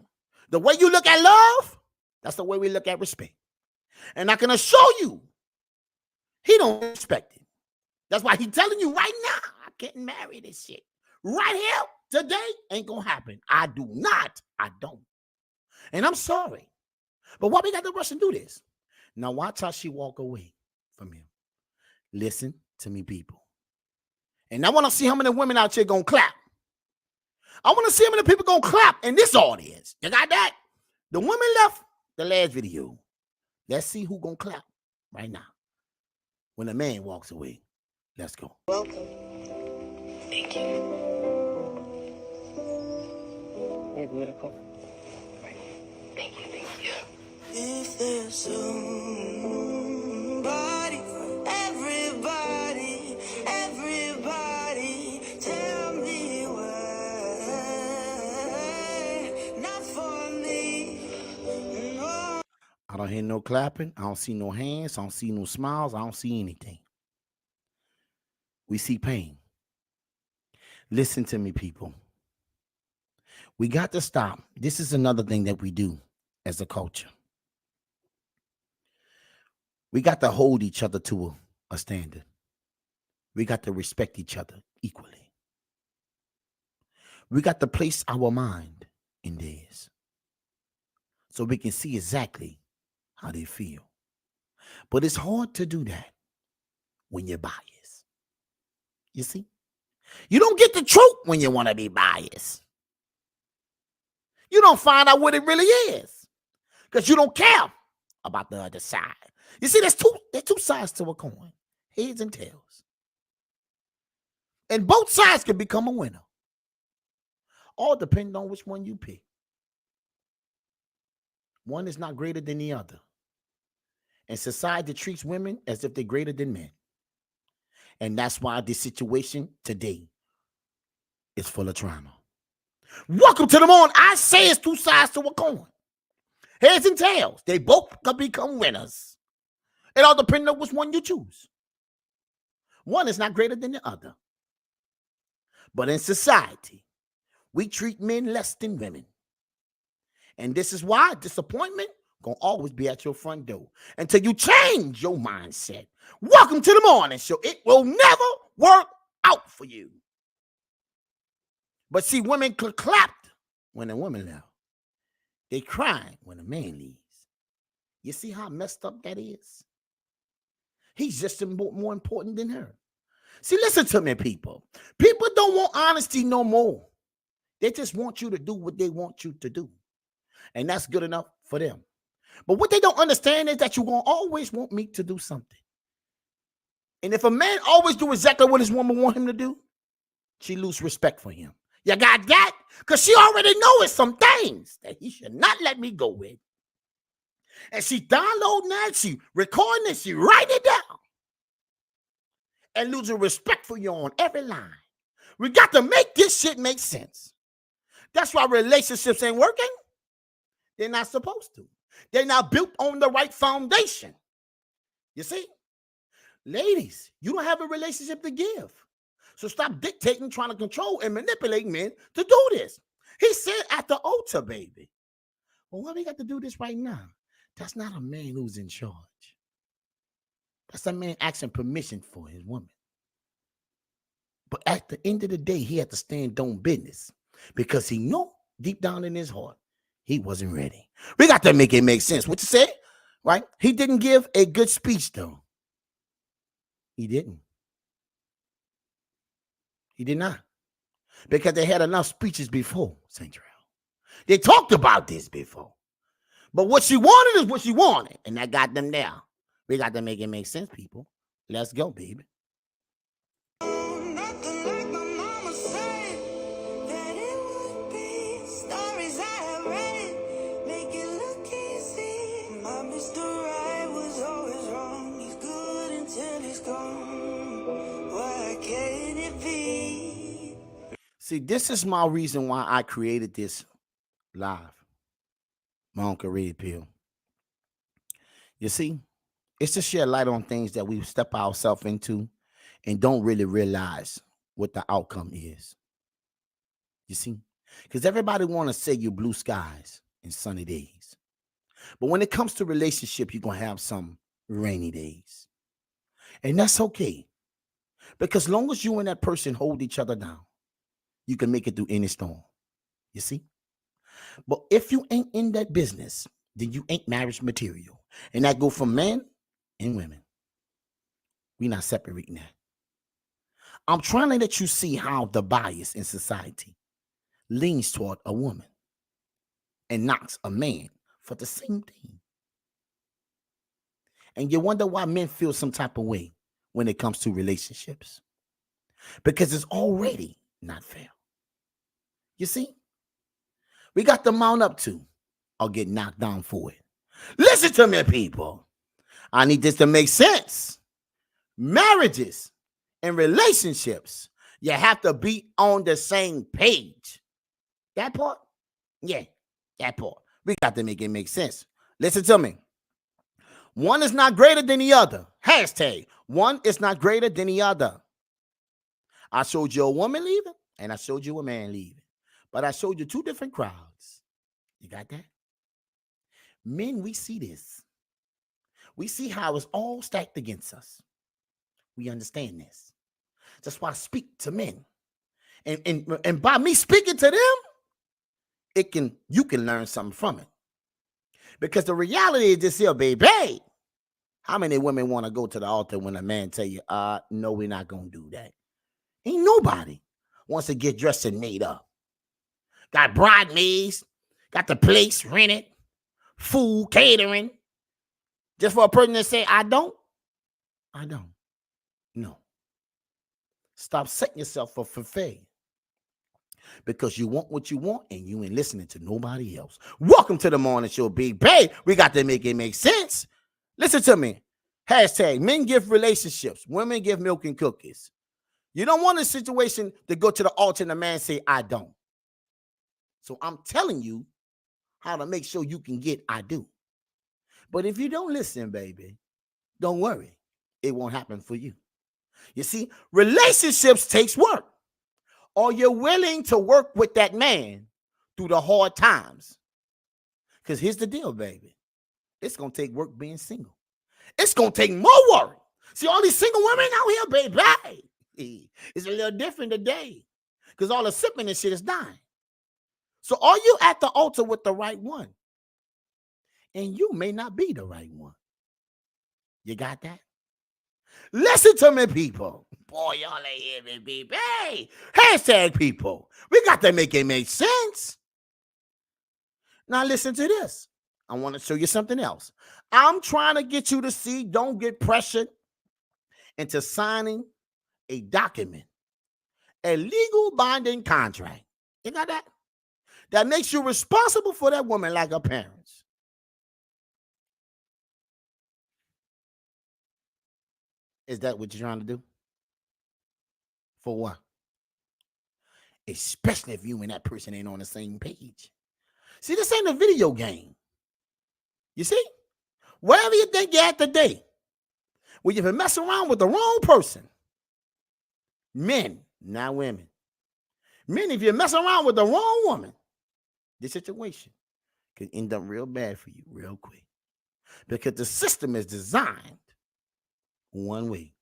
the way you look at love, that's the way we look at respect. And I can assure you, he don't respect it. That's why he's telling you right now, I can't marry this shit. Right here, today, ain't gonna happen. I don't. And I'm sorry. But why we got to rush and do this? Now watch how she walk away from him. Listen to me, people. And I want to see how many women out here gonna clap. I want to see how many people gonna clap in this audience. You got that? The women left the last video. Let's see who gonna clap right now when a man walks away. Let's go. Welcome. Thank you. You're beautiful. Thank you. If there's somebody for everybody, tell me why, not for me, no. I don't hear no clapping. I don't see no hands. I don't see no smiles. I don't see anything. We see pain. Listen to me, people. We got to stop. This is another thing that we do as a culture. We got to hold each other to a standard. We got to respect each other equally. We got to place our mind in theirs so we can see exactly how they feel. But it's hard to do that when you're biased. You see? You don't get the truth when you want to be biased. You don't find out what it really is because you don't care about the other side. You see, there's two sides to a coin, heads and tails. And both sides can become a winner. All depending on which one you pick. One is not greater than the other. And society treats women as if they're greater than men. And that's why this situation today is full of trauma. Welcome to the morning. I say it's two sides to a coin. Heads and tails. They both can become winners. It all depends on which one you choose. One is not greater than the other. But in society, We treat men less than women. And this is why disappointment gonna always be at your front door until you change your mindset. Welcome to the morning show. It will never work out for you. But see, women clapped when a woman left. They cry when a man leaves. You see how messed up that is? He's just more important than her. See, listen to me, people. People don't want honesty no more. They just want you to do what they want you to do. And that's good enough for them. But what they don't understand is that you're going to always want me to do something. And if a man always do exactly what his woman want him to do, she lose respect for him. You got that? Because she already knows some things that he should not let me go with. And she downloading that, she recording it, she writing it down. And losing respect for you on every line. We got to make this shit make sense. That's why relationships ain't working. They're not supposed to. They're not built on the right foundation. You see? Ladies, you don't have a relationship to give. So stop dictating, trying to control, and manipulate men to do this. He said at the altar, baby. Well, why we got to do this right now? That's not a man who's in charge. That's a man asking permission for his woman. But at the end of the day, he had to stand on business because he knew deep down in his heart he wasn't ready. We got to make it make sense. What you say? Right? He didn't give a good speech, though. He didn't. He did not. Because they had enough speeches before, St. Terrell. They talked about this before. But what she wanted is what she wanted. And that got them there. We got to make it make sense, people. Let's go, baby. See, this is my reason why I created this live. My Uncle Red Pill. You see, it's to shed light on things that we step ourselves into and don't really realize what the outcome is. You see, because everybody want to say you blue skies and sunny days. But when it comes to relationship, you're going to have some rainy days. And that's okay. Because long as you and that person hold each other down, you can make it through any storm. You see? But if you ain't in that business, then you ain't marriage material. And that go for men and women. We're not separating that. I'm trying to let you see how the bias in society leans toward a woman and knocks a man for the same thing. And you wonder why men feel some type of way when it comes to relationships. Because it's already not fair. You see? We got to mount up to or get knocked down for it. Listen to me, people. I need this to make sense. Marriages and relationships, you have to be on the same page. That part? Yeah, that part. We got to make it make sense. Listen to me. One is not greater than the other. Hashtag, one is not greater than the other. I showed you a woman leaving and I showed you a man leaving. But I showed you two different crowds. You got that? Men, we see this. We see how it's all stacked against us. We understand this. That's why I speak to men. And by me speaking to them, you can learn something from it. Because the reality is this here, baby. How many women want to go to the altar when a man tell you, no, we're not going to do that? Ain't nobody wants to get dressed and made up. Got bridesmaids, got the place rented, food, catering. Just for a person to say, I don't. No. Stop setting yourself up for failure. Because you want what you want and you ain't listening to nobody else. Welcome to the morning show, baby. We got to make it make sense. Listen to me. Hashtag, men give relationships. Women give milk and cookies. You don't want a situation to go to the altar and the man say, I don't. So I'm telling you how to make sure you can get I do. But if you don't listen, baby, don't worry. It won't happen for you. You see, relationships takes work. Are you willing to work with that man through the hard times? Because here's the deal, baby. It's going to take work being single. It's going to take more work. See, all these single women out here, baby, it's a little different today because all the sipping and shit is dying. So are you at the altar with the right one? And you may not be the right one. You got that? Listen to me, people. Boy, y'all ain't hear me, baby. Hey, hashtag people. We got to make it make sense. Now listen to this. I want to show you something else. I'm trying to get you to see, don't get pressured into signing a document, a legal binding contract. You got that? That makes you responsible for that woman like her parents. Is that what you're trying to do? For what? Especially if you and that person ain't on the same page. See, this ain't a video game. You see? Wherever you think you're at today, when you've been messing around with the wrong person, men, not women. Men, if you're messing around with the wrong woman, this situation could end up real bad for you real quick. Because the system is designed one way.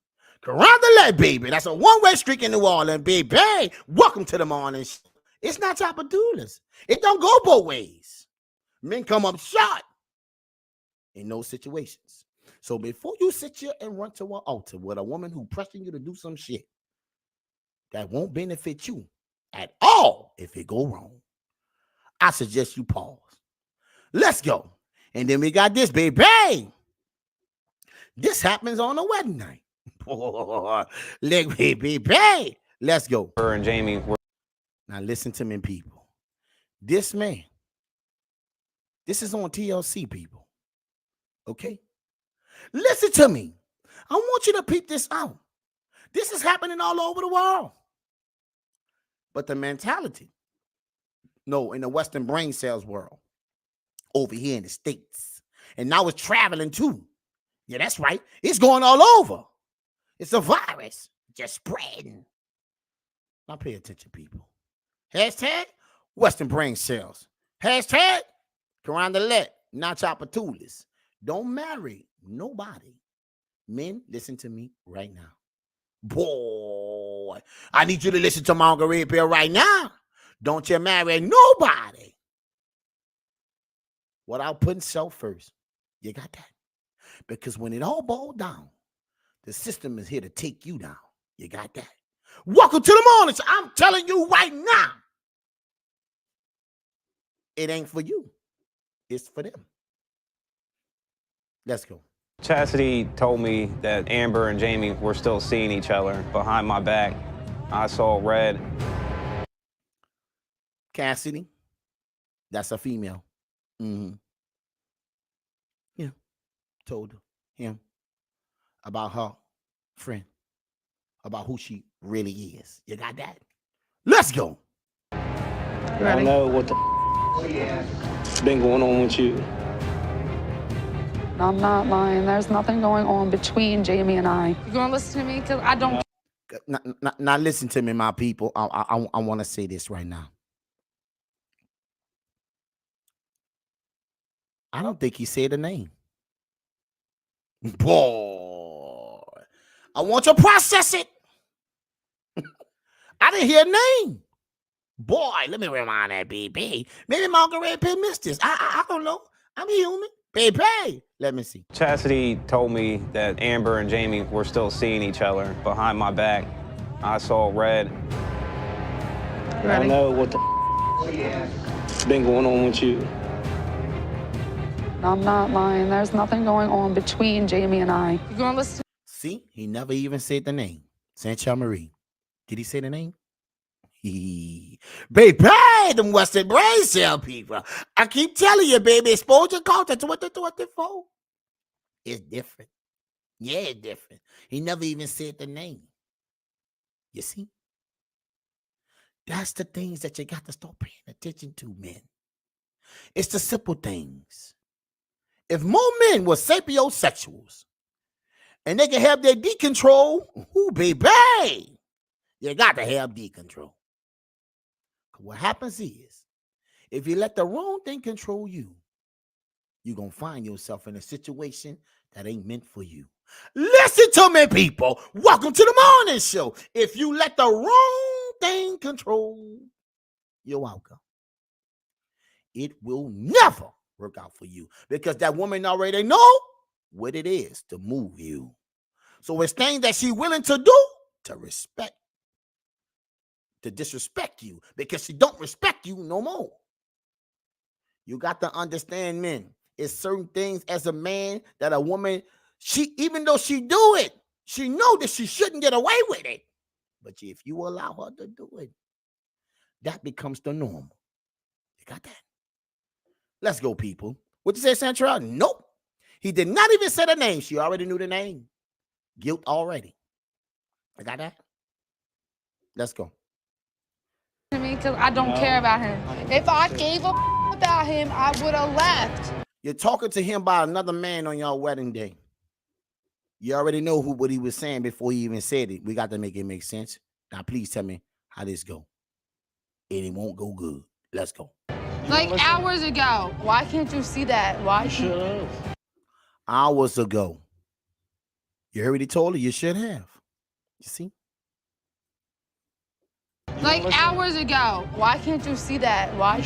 Carandale, baby. That's a one-way streak in New Orleans, baby. Welcome to the morning show. It's not Chapadulas. It don't go both ways. Men come up short in those situations. So before you sit here and run to an altar with a woman who pressing you to do some shit that won't benefit you at all if it go wrong, I suggest you pause. Let's go. And then we got this, baby. This happens on a wedding night. Look, baby. Let's go. Her and Jamie were. Now listen to me, people. This man, this is on TLC, people. Okay? Listen to me. I want you to peep this out. This is happening all over the world. But the mentality, no, in the Western brain cells world, over here in the States. And now it's traveling too. Yeah, that's right. It's going all over. It's a virus just spreading. Now pay attention, people. Hashtag Western brain cells. Hashtag Carandale, not Chapatulas. Don't marry nobody. Men, listen to me right now. Boy, I need you to listen to Margaret Bill right now. Don't you marry nobody without putting self first. You got that? Because when it all boils down, the system is here to take you down. You got that? Welcome to the morning. I'm telling you right now, it ain't for you. It's for them. Let's go. Chastity told me that Amber and Jamie were still seeing each other behind my back. I saw red. Cassidy, that's a female. Mm-hmm. Yeah, told him about her friend, about who she really is. You got that? Let's go. I don't know what the been going on with you. I'm not lying. There's nothing going on between Jamie and I. You gonna listen to me? Because I don't. Now listen to me, my people. I want to say this right now. I don't think he said a name. Boy, I want you to process it. I didn't hear a name. Boy, let me remind that baby. Maybe Margaret Pitt missed this. I don't know. I'm human. Baby, let me see. Chastity told me that Amber and Jamie were still seeing each other behind my back. I saw red. I don't know what the been going on with you. I'm not lying. There's nothing going on between Jamie and I. You gonna listen? See, he never even said the name. Sancha Marie. Did he say the name? Baby, them Western brain cell people. I keep telling you, baby, exposure culture 2024. It's different. Yeah, it's different. He never even said the name. You see? That's the things that you got to start paying attention to, men. It's the simple things. If more men were sapiosexuals and they can have their D control, ooh, baby, you got to have D control. what happens is, if you let the wrong thing control you, you're going to find yourself in a situation that ain't meant for you. Listen to me, people. Welcome to the morning show. If you let the wrong thing control your outcome, it will never work out for you because that woman already know what it is to move you. So it's things that she's willing to do to disrespect you because she don't respect you no more. You got to understand, men, it's certain things as a man that a woman, even though she do it, she know that she shouldn't get away with it. But if you allow her to do it, that becomes the norm. You got that? Let's go, people. What you say, Central? Nope. He did not even say the name. She already knew the name. Guilt already. I got that? Let's go. Because I don't care about him. If I gave a about him, I would have left. You're talking to him about another man on your wedding day. You already know what he was saying before he even said it. We got to make it make sense. Now, please tell me how this go. And it won't go good. Let's go. Like hours ago. Why can't you see that? Why? Hours ago. You heard what he told her? You should have. You see? Like hours ago. Why can't you see that? Why?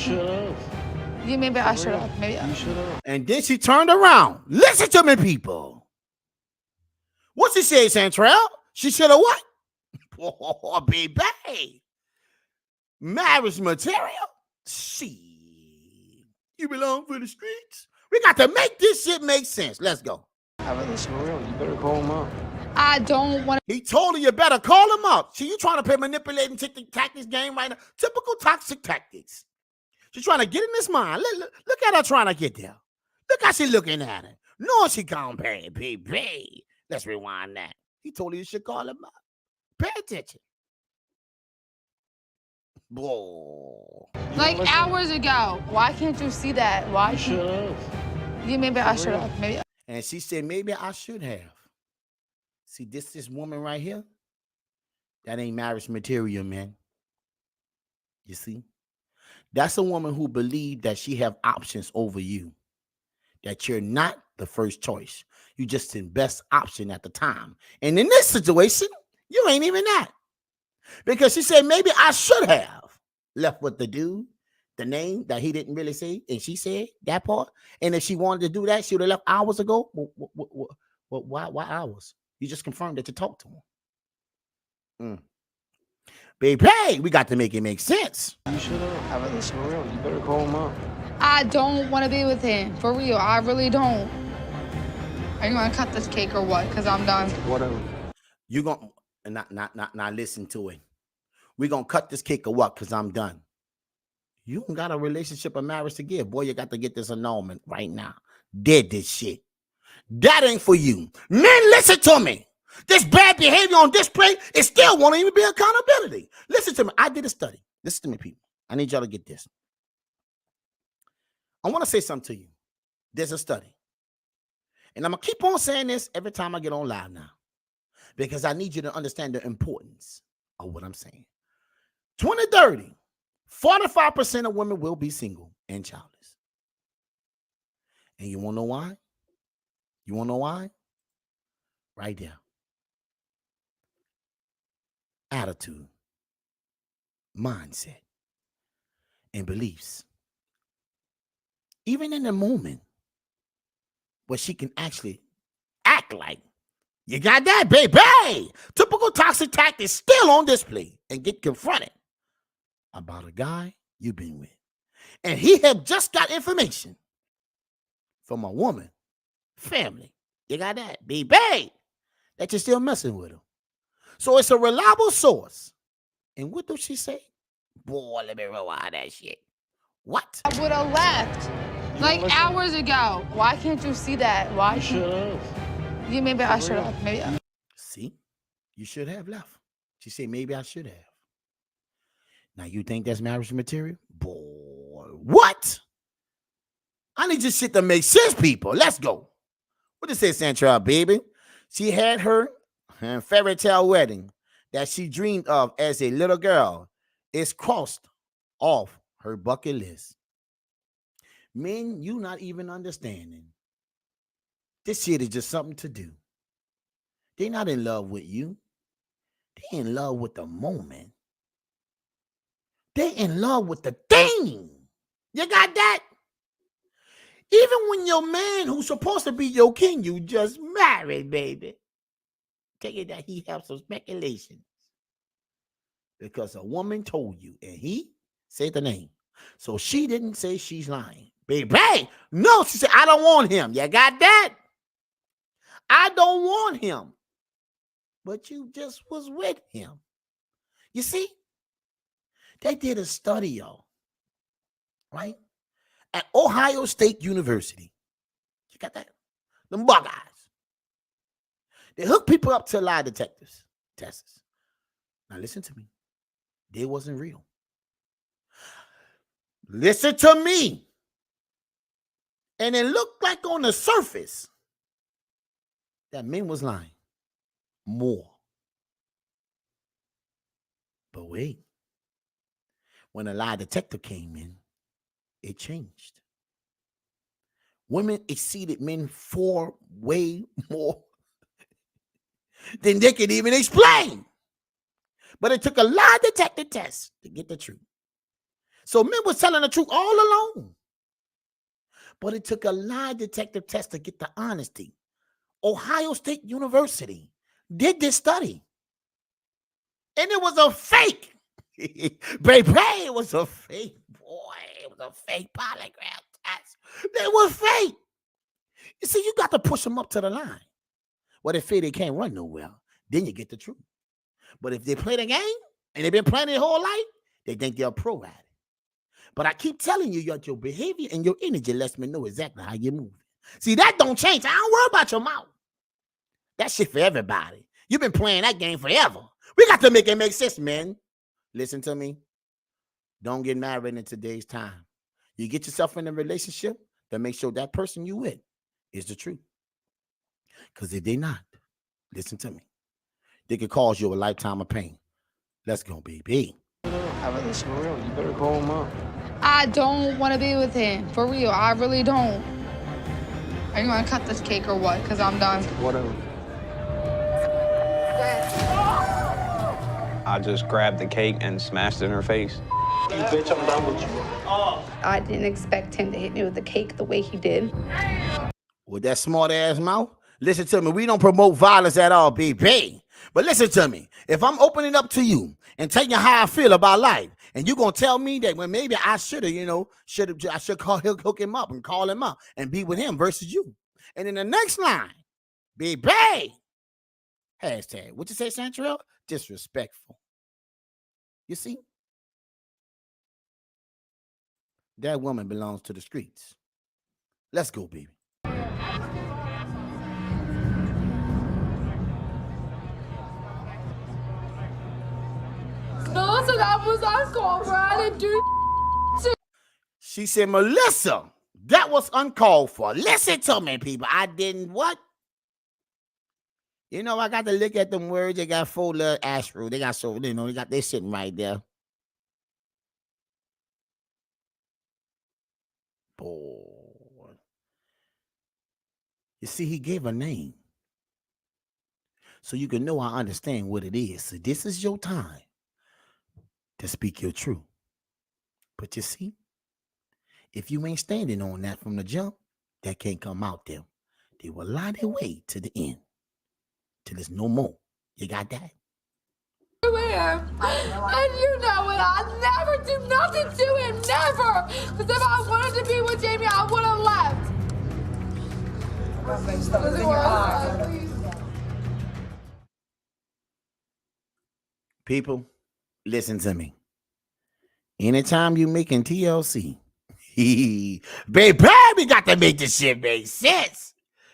Yeah, maybe I should have. Maybe I should have. And then she turned around. Listen to me, people. What she say, Santrell? She should have what? Oh, baby. Marriage material? See. You belong for the streets? We got to make this shit make sense. Let's go. You better call him up. I don't want to. He told her you better call him up. See, you trying to play manipulating tactics game right now. Typical toxic tactics. She's trying to get in his mind. Look at her trying to get there. Look how she looking at it. No, she can't pay, baby. Let's rewind that. He told her you should call him up. Pay attention. Whoa. Like hours ago. Why can't you see that? Why? Yeah, maybe I should have. Maybe. And she said, maybe I should have. See, this woman right here, that ain't marriage material, man. You see? That's a woman who believes that she have options over you, that you're not the first choice. You just the best option at the time. And in this situation, you ain't even that. Because she said, maybe I should have left with the dude, the name that he didn't really say, and she said that part. And if she wanted to do that, she would have left hours ago. Why hours? You just confirmed that you talked to him. Baby, we got to make it make sense. You should have. For real. You better call him up. I don't want to be with him. For real. I really don't. Are you going to cut this cake or what? Because I'm done. Whatever. You going to not listen to it. We're going to cut this cake or what? Because I'm done. You don't got a relationship or marriage to give. Boy, you got to get this annulment right now. Dead this shit. That ain't for you. Men, listen to me. This bad behavior on display, it still won't even be accountability. Listen to me. I did a study. Listen to me, people. I need y'all to get this. I want to say something to you. There's a study. And I'm going to keep on saying this every time I get on live now. Because I need you to understand the importance of what I'm saying. 2030, 45% of women will be single and childless. And you want to know why? You want to know why? Right there. Attitude, mindset, and beliefs. Even in the moment where she can actually act like, you got that, baby. Typical toxic tactics still on display and get confronted about a guy you've been with. And he had just got information from a woman, family. You got that, baby, that you're still messing with him. So it's a reliable source. And what does she say? Boy, let me rewind that shit. What? I would have left. Like hours ago. Why can't you see that? Why? Yeah, maybe I should have. Maybe. See? You should have left. She said, maybe I should have. Now, you think that's marriage material? Boy, what? I need this shit to make sense, people. Let's go. What did it say, Santra, baby? She had her fairy tale wedding that she dreamed of as a little girl. It's crossed off her bucket list. Men, you not even understanding. This shit is just something to do. They're not in love with you. They're in love with the moment. They're in love with the thing. You got that? Even when your man who's supposed to be your king, you just married, baby. Take it that he have some speculations. Because a woman told you, and he said the name. So she didn't say she's lying. Baby, no, she said, I don't want him. You got that? I don't want him. But you just was with him. You see? They did a study, y'all. Right? At Ohio State University. You got that? Them Buckeyes. They hook people up to lie detectors. Tests. Now listen to me. They wasn't real. Listen to me. And it looked like on the surface that men was lying more. But wait. When a lie detector came in, it changed. Women exceeded men for way more than they could even explain. But it took a lie detector test to get the truth. So men was telling the truth all along. But it took a lie detector test to get the honesty. Ohio State University did this study. And it was a fake. Baby, it was a fake, boy. It was a fake polygraph test. It was fake. You see, you got to push them up to the line. Well, they feel they can't run nowhere. Then you get the truth. But if they play the game and they've been playing their whole life, they think they're pro at it. But I keep telling you, your behavior and your energy lets me know exactly how you're moving. See, that don't change. I don't worry about your mouth. That shit for everybody. You've been playing that game forever. We got to make it make sense, man. Listen to me. Don't get married in today's time. You get yourself in a relationship, then make sure that person you with is the truth. Because if they not, listen to me, they could cause you a lifetime of pain. Let's go, baby. Have it listen real. You better call him up. I don't want to be with him. For real, I really don't. Are you going to cut this cake or what? Because I'm done. Whatever. I just grabbed the cake and smashed it in her face. You bitch, I'm done with you. I didn't expect him to hit me with the cake the way he did. With that smart ass mouth, listen to me. We don't promote violence at all, baby. But listen to me. If I'm opening up to you and telling you how I feel about life, and you're gonna tell me that well, maybe I should have, I should hook him up and call him up and be with him versus you. And in the next line, baby, hashtag, what you say, Santrell? Disrespectful. You see? That woman belongs to the streets. Let's go, baby. Melissa, that was uncalled for. I didn't do shit. She said, Melissa, that was uncalled for. Listen to me, people. I didn't what? You know, I got to look at them words. They got 4 little astro. They got so, they got they sitting right there. Boy. You see, he gave a name. So you can know I understand what it is. So this is your time to speak your truth. But you see, if you ain't standing on that from the jump, that can't come out there. They will lie their way to the end. Till there's no more. You got that? To him. And you know it. I'll never do nothing to him. Never. Because if I wanted to be with Jamie, I would have left. People, listen to me. Anytime you making TLC, baby, we got to make this shit make sense.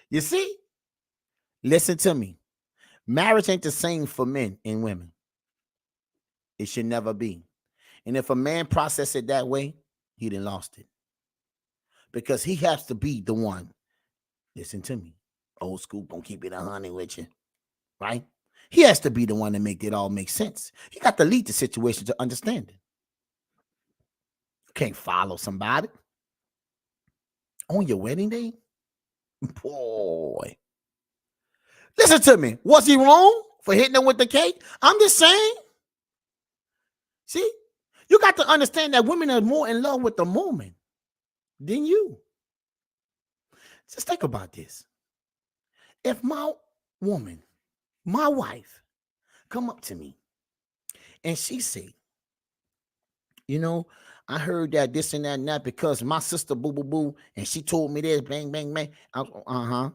You see? Listen to me. Marriage ain't the same for men and women. It should never be. And if a man process it that way, he done lost it. Because he has to be the one. Listen to me. Old school, gonna keep it 100 with you. Right? He has to be the one to make it all make sense. He got to lead the situation to understand it. can't follow somebody on your wedding day. Boy. Listen to me. Was he wrong for hitting her with the cake? I'm just saying. See, you got to understand that women are more in love with the moment than you. Just think about this. If my woman, my wife, come up to me and she say, you know, I heard that this and that and that because my sister boo boo boo and she told me this, bang, bang, bang.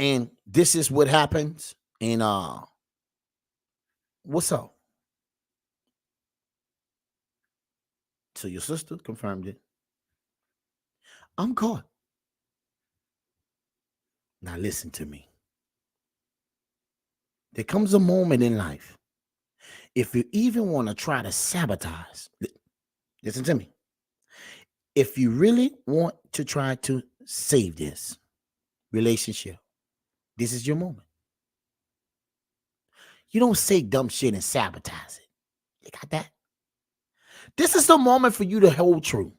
And this is what happens. And what's up? So your sister confirmed it. I'm caught. Now listen to me. There comes a moment in life, if you even want to try to sabotage, listen to me. If you really want to try to save this relationship, this is your moment. You don't say dumb shit and sabotage it. You got that? This is the moment for you to hold true.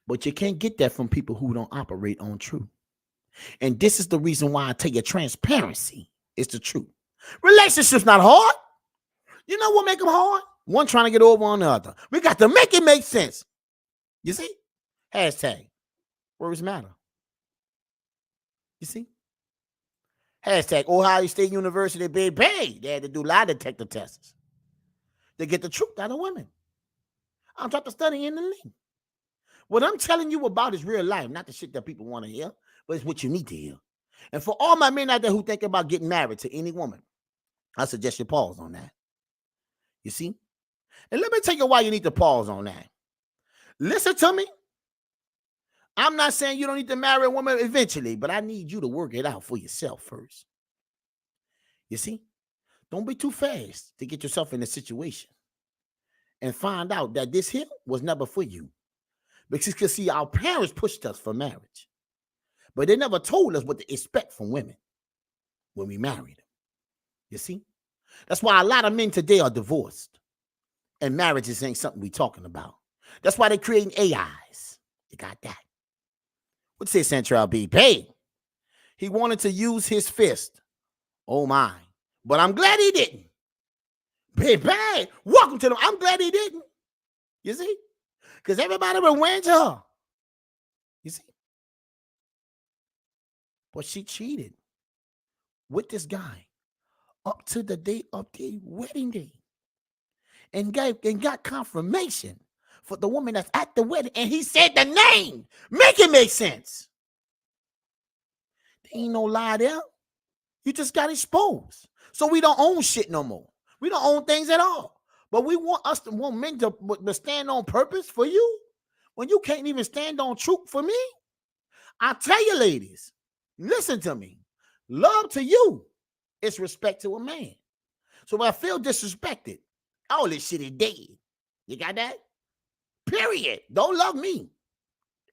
But you can't get that from people who don't operate on truth. And this is the reason why I tell you transparency is the truth. Relationships not hard. You know what make them hard? One trying to get over on the other. We got to make it make sense. You see? Hashtag words matter. You see? Hashtag Ohio State University, baby. They had to do lie detector tests to get the truth out of women. I'm trying to study in the link. What I'm telling you about is real life, not the shit that people want to hear, but it's what you need to hear. And for all my men out there who think about getting married to any woman, I suggest you pause on that. You see? And let me tell you why you need to pause on that. Listen to me. I'm not saying you don't need to marry a woman eventually, but I need you to work it out for yourself first. You see? Don't be too fast to get yourself in a situation and find out that this here was never for you. Because see, our parents pushed us for marriage, but they never told us what to expect from women when we married them. You see? That's why a lot of men today are divorced and marriages ain't something we talking about. That's why they're creating AIs. You got that? What's this, Central B? Hey, he wanted to use his fist. Oh my. But I'm glad he didn't. Baby, welcome to them. I'm glad he didn't. You see? Because everybody been waiting to her. You see? But she cheated with this guy up to the day of the wedding day. And got confirmation for the woman that's at the wedding. And he said the name. Make it make sense. There ain't no lie there. You just got exposed. So we don't own shit no more. We don't own things at all. But we want men to stand on purpose for you when you can't even stand on truth for me. I tell you, ladies, listen to me. Love to you is respect to a man. So when I feel disrespected, all this shit is dead. You got that? Period. Don't love me.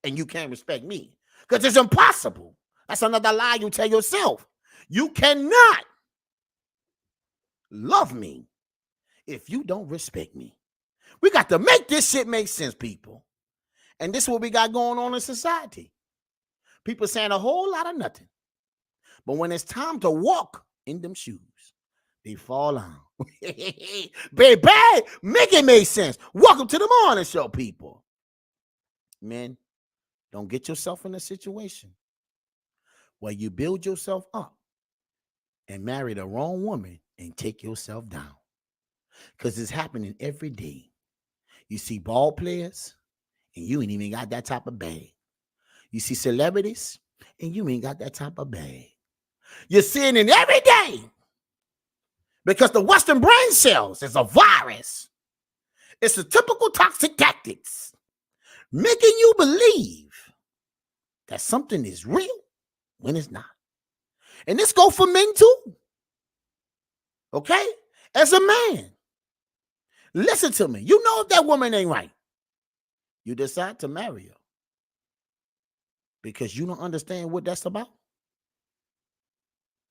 And you can't respect me. Because it's impossible. That's another lie you tell yourself. You cannot love me if you don't respect me. We got to make this shit make sense, people. And this is what we got going on in society. People saying a whole lot of nothing. But when it's time to walk in them shoes, they fall on. Baby, make it make sense. Welcome to the morning show, people. Men, don't get yourself in a situation where you build yourself up and marry the wrong woman and take yourself down. Because it's happening every day. You see ball players, and you ain't even got that type of bag. You see celebrities, and you ain't got that type of bag. You're seeing it every day. Because the Western brain cells is a virus. It's a typical toxic tactics, making you believe that something is real when it's not. And this go for men too. Okay? As a man, listen to me. You know if that woman ain't right. You decide to marry her because you don't understand what that's about.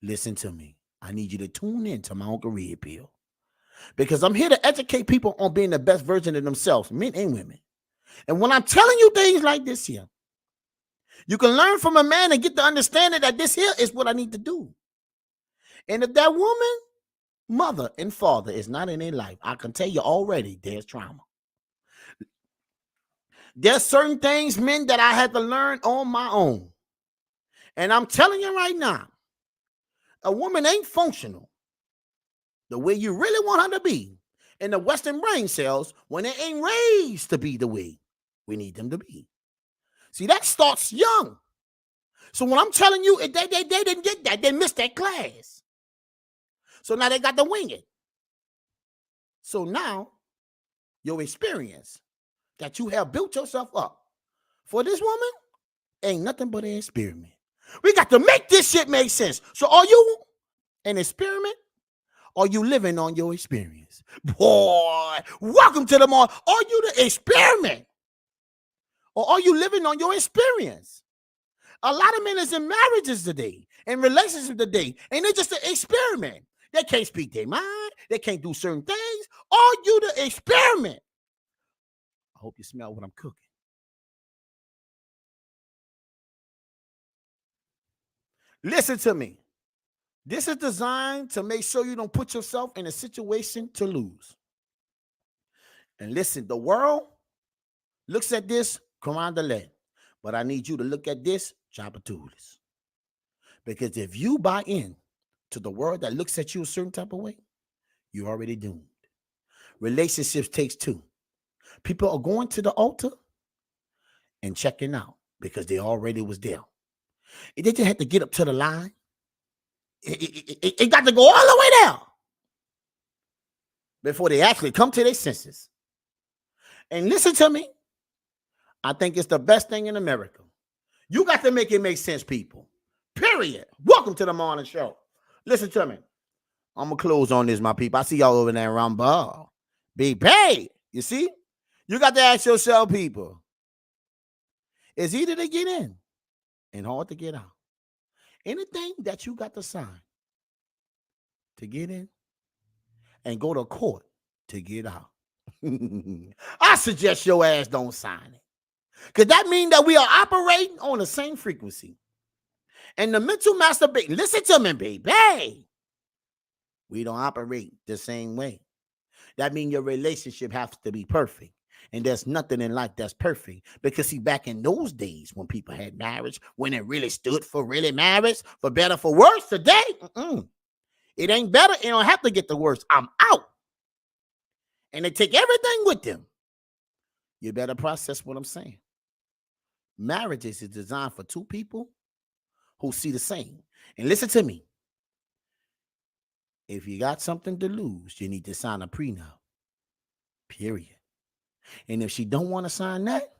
Listen to me. I need you to tune in to my Uncle Red Pill. because I'm here to educate people on being the best version of themselves, men and women. And when I'm telling you things like this here, you can learn from a man and get the understanding that this here is what I need to do. And if that woman, mother, and father is not in their life, I can tell you already there's trauma. There's certain things, men, that I had to learn on my own. And I'm telling you right now, a woman ain't functional the way you really want her to be in the Western brain cells when they ain't raised to be the way we need them to be. See, that starts young. So when I'm telling you, they didn't get that. They missed that class. So now they got to wing it. So now your experience that you have built yourself up for this woman ain't nothing but an experiment. We got to make this shit make sense. So are you an experiment? Or are you living on your experience? Boy, welcome to the mall. Are you the experiment? Or are you living on your experience? A lot of men is in marriages today, in relationships today, and they're just an experiment. They can't speak their mind. They can't do certain things. Are you the experiment? I hope you smell what I'm cooking. Listen to me. This is designed to make sure you don't put yourself in a situation to lose. And listen, the world looks at this, Corandale, but I need you to look at this, Jabatulis. Because if you buy in to the world that looks at you a certain type of way, you're already doomed. Relationships takes two. People are going to the altar and checking out because they already was there. They just had to get up to the line. It got to go all the way down before they actually come to their senses. And listen to me. I think it's the best thing in America. You got to make it make sense, people. Period. Welcome to the morning show. Listen to me. I'm going to close on this, my people. I see y'all over there around Rumble. Be paid. You see? You got to ask yourself, people. It's easy to get in and hard to get out. Anything that you got to sign to get in and go to court to get out, I suggest your ass don't sign it. Because that means that we are operating on the same frequency. And the mental masturbation, listen to me, baby. We don't operate the same way. That means your relationship has to be perfect. And there's nothing in life that's perfect. Because see, back in those days when people had marriage, when it really stood for really marriage, for better, for worse, today, it ain't better. It don't have to get the worse. I'm out. And they take everything with them. You better process what I'm saying. Marriages is designed for two people who see the same. And listen to me. If you got something to lose, you need to sign a prenup. Period. And if she don't want to sign that,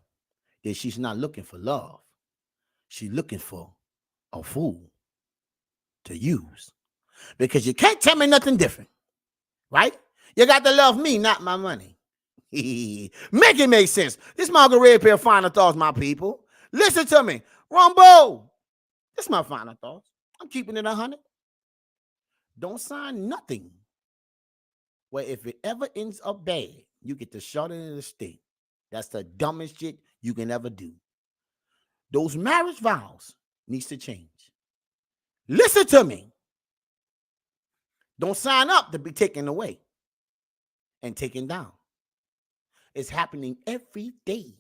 then she's not looking for love. She's looking for a fool to use. Because you can't tell me nothing different. Right? You got to love me, not my money. Make it make sense. This Margaret Red Pill final thoughts, my people. Listen to me. Rumbo. This is my final thoughts. I'm keeping it 100. Don't sign nothing where if it ever ends up bad, you get to shut it in the state. That's the dumbest shit you can ever do. Those marriage vows needs to change. Listen to me. Don't sign up to be taken away and taken down. It's happening every day.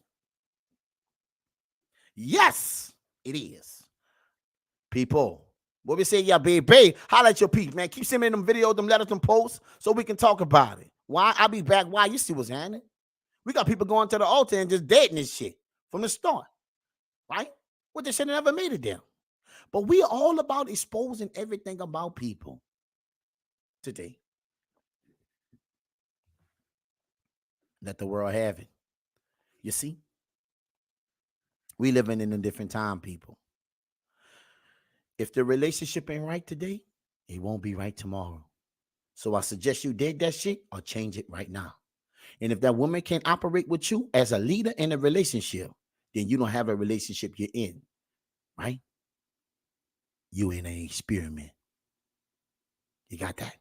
Yes, it is. People, what we say, yeah, baby, holla at your peeps, man. Keep sending them videos, them letters, them posts, so we can talk about it. Why? I'll be back. Why? You see what's happening. We got people going to the altar and just dating this shit from the start, right? What they should have never made it there. But we are all about exposing everything about people today. Let the world have it. You see? We living in a different time, people. If the relationship ain't right today, it won't be right tomorrow. So I suggest you did that shit or change it right now. And if that woman can't operate with you as a leader in a relationship, then you don't have a relationship you're in, right? You in an experiment. You got that?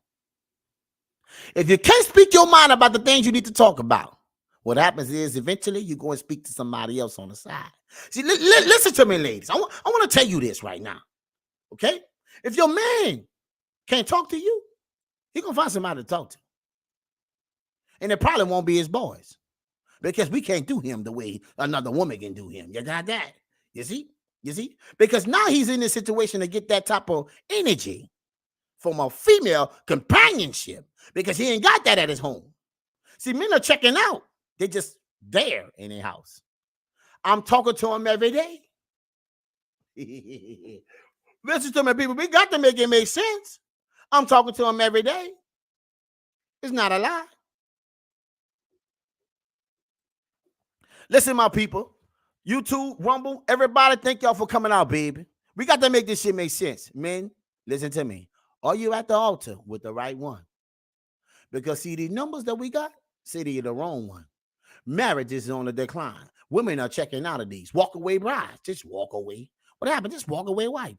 If you can't speak your mind about the things you need to talk about, what happens is eventually you go and speak to somebody else on the side. See, listen to me, ladies. I want to tell you this right now, okay? If your man can't talk to you, he going to find somebody to talk to. And it probably won't be his boys because we can't do him the way another woman can do him. You got that? You see? You see? Because now he's in this situation to get that type of energy from a female companionship because he ain't got that at his home. See, men are checking out. They're just there in their house. I'm talking to him every day. Listen to me, people. We got to make it make sense. I'm talking to him every day. It's not a lie. Listen, my people. YouTube, Rumble, everybody, thank y'all for coming out, baby. We got to make this shit make sense. Men, listen to me. Are you at the altar with the right one? Because see, these numbers that we got, say they're the wrong one. Marriage is on the decline. Women are checking out of these. Walk away brides. Just walk away. What happened? Just walk away wife.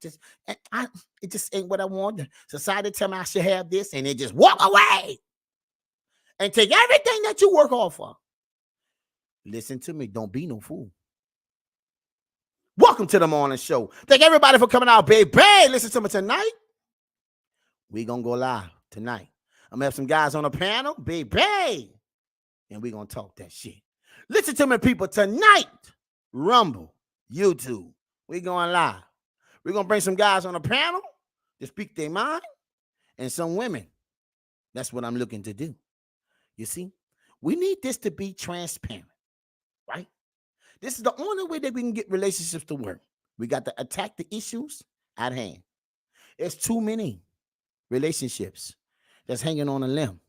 It just ain't what I want. Society tell me I should have this, and it just walk away. And take everything that you work off for. Listen to me. Don't be no fool. Welcome to the morning show. Thank everybody for coming out, baby. Listen to me tonight. We gonna go live tonight. I'm gonna have some guys on the panel, baby. And we gonna talk that shit. Listen to me, people, tonight. Rumble, YouTube. We going live. We're gonna bring some guys on the panel to speak their mind and some women. That's what I'm looking to do. You see, we need this to be transparent, right? This is the only way that we can get relationships to work. We got to attack the issues at hand. There's too many relationships that's hanging on a limb.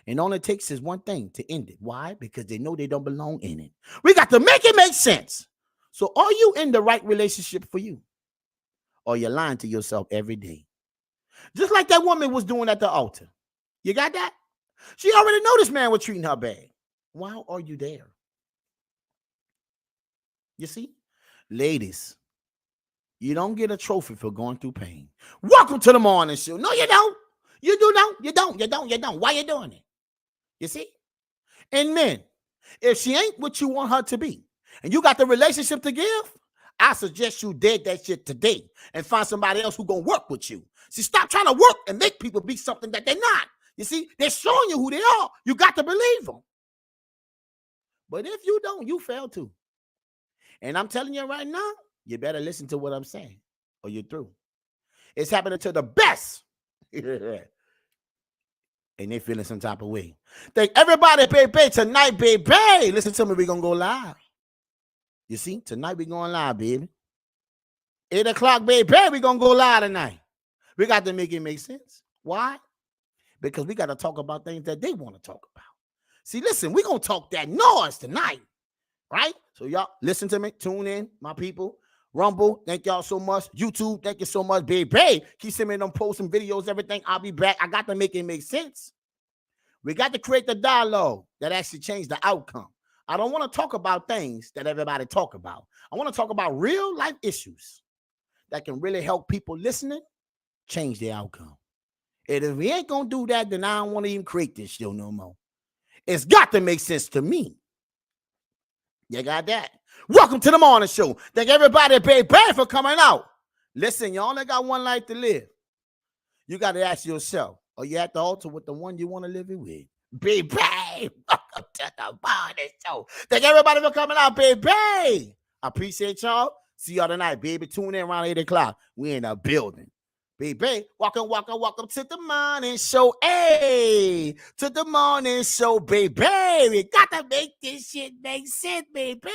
And all it takes is one thing to end it. Why? Because they know they don't belong in it. We got to make it make sense. So are you in the right relationship for you? Or you're lying to yourself every day? Just like that woman was doing at the altar. You got that? She already know this man was treating her bad. Why are you there? You see? Ladies, you don't get a trophy for going through pain. Welcome to the morning show. No, you don't. You don't. Why you doing it? You see? And men, if she ain't what you want her to be, and you got the relationship to give, I suggest you dead that shit today and find somebody else who gonna work with you. See, stop trying to work and make people be something that they're not. You see, they're showing you who they are. You got to believe them. But if you don't, you fail too. And I'm telling you right now, you better listen to what I'm saying or you're through. It's happening to the best. And they feeling some type of way. Thank everybody, baby, tonight, baby. Listen to me, we're going to go live. You see, tonight we're going live, baby. 8 o'clock, baby, we're going to go live tonight. We got to make it make sense. Why? Because we got to talk about things that they want to talk about. See, listen, we're going to talk that noise tonight, right? So y'all, listen to me, tune in, my people. Rumble, thank y'all so much. YouTube, thank you so much, baby. Keep sending me them posts and videos, everything. I'll be back. I got to make it make sense. We got to create the dialogue that actually change the outcome. I don't want to talk about things that everybody talk about. I want to talk about real life issues that can really help people listening change their outcome. And if we ain't going to do that, then I don't want to even create this show no more. It's got to make sense to me. You got that? Welcome to the morning show. Thank everybody, baby, for coming out. Listen, you only got one life to live. You got to ask yourself, are you at the altar with the one you want to live it with? Baby, welcome to the morning show. Thank everybody for coming out, baby. I appreciate y'all. See y'all tonight, baby. Tune in around 8 o'clock. We in the building. Baby, welcome to the morning show. Hey, to the morning show, baby. We got to make this shit make sense, baby.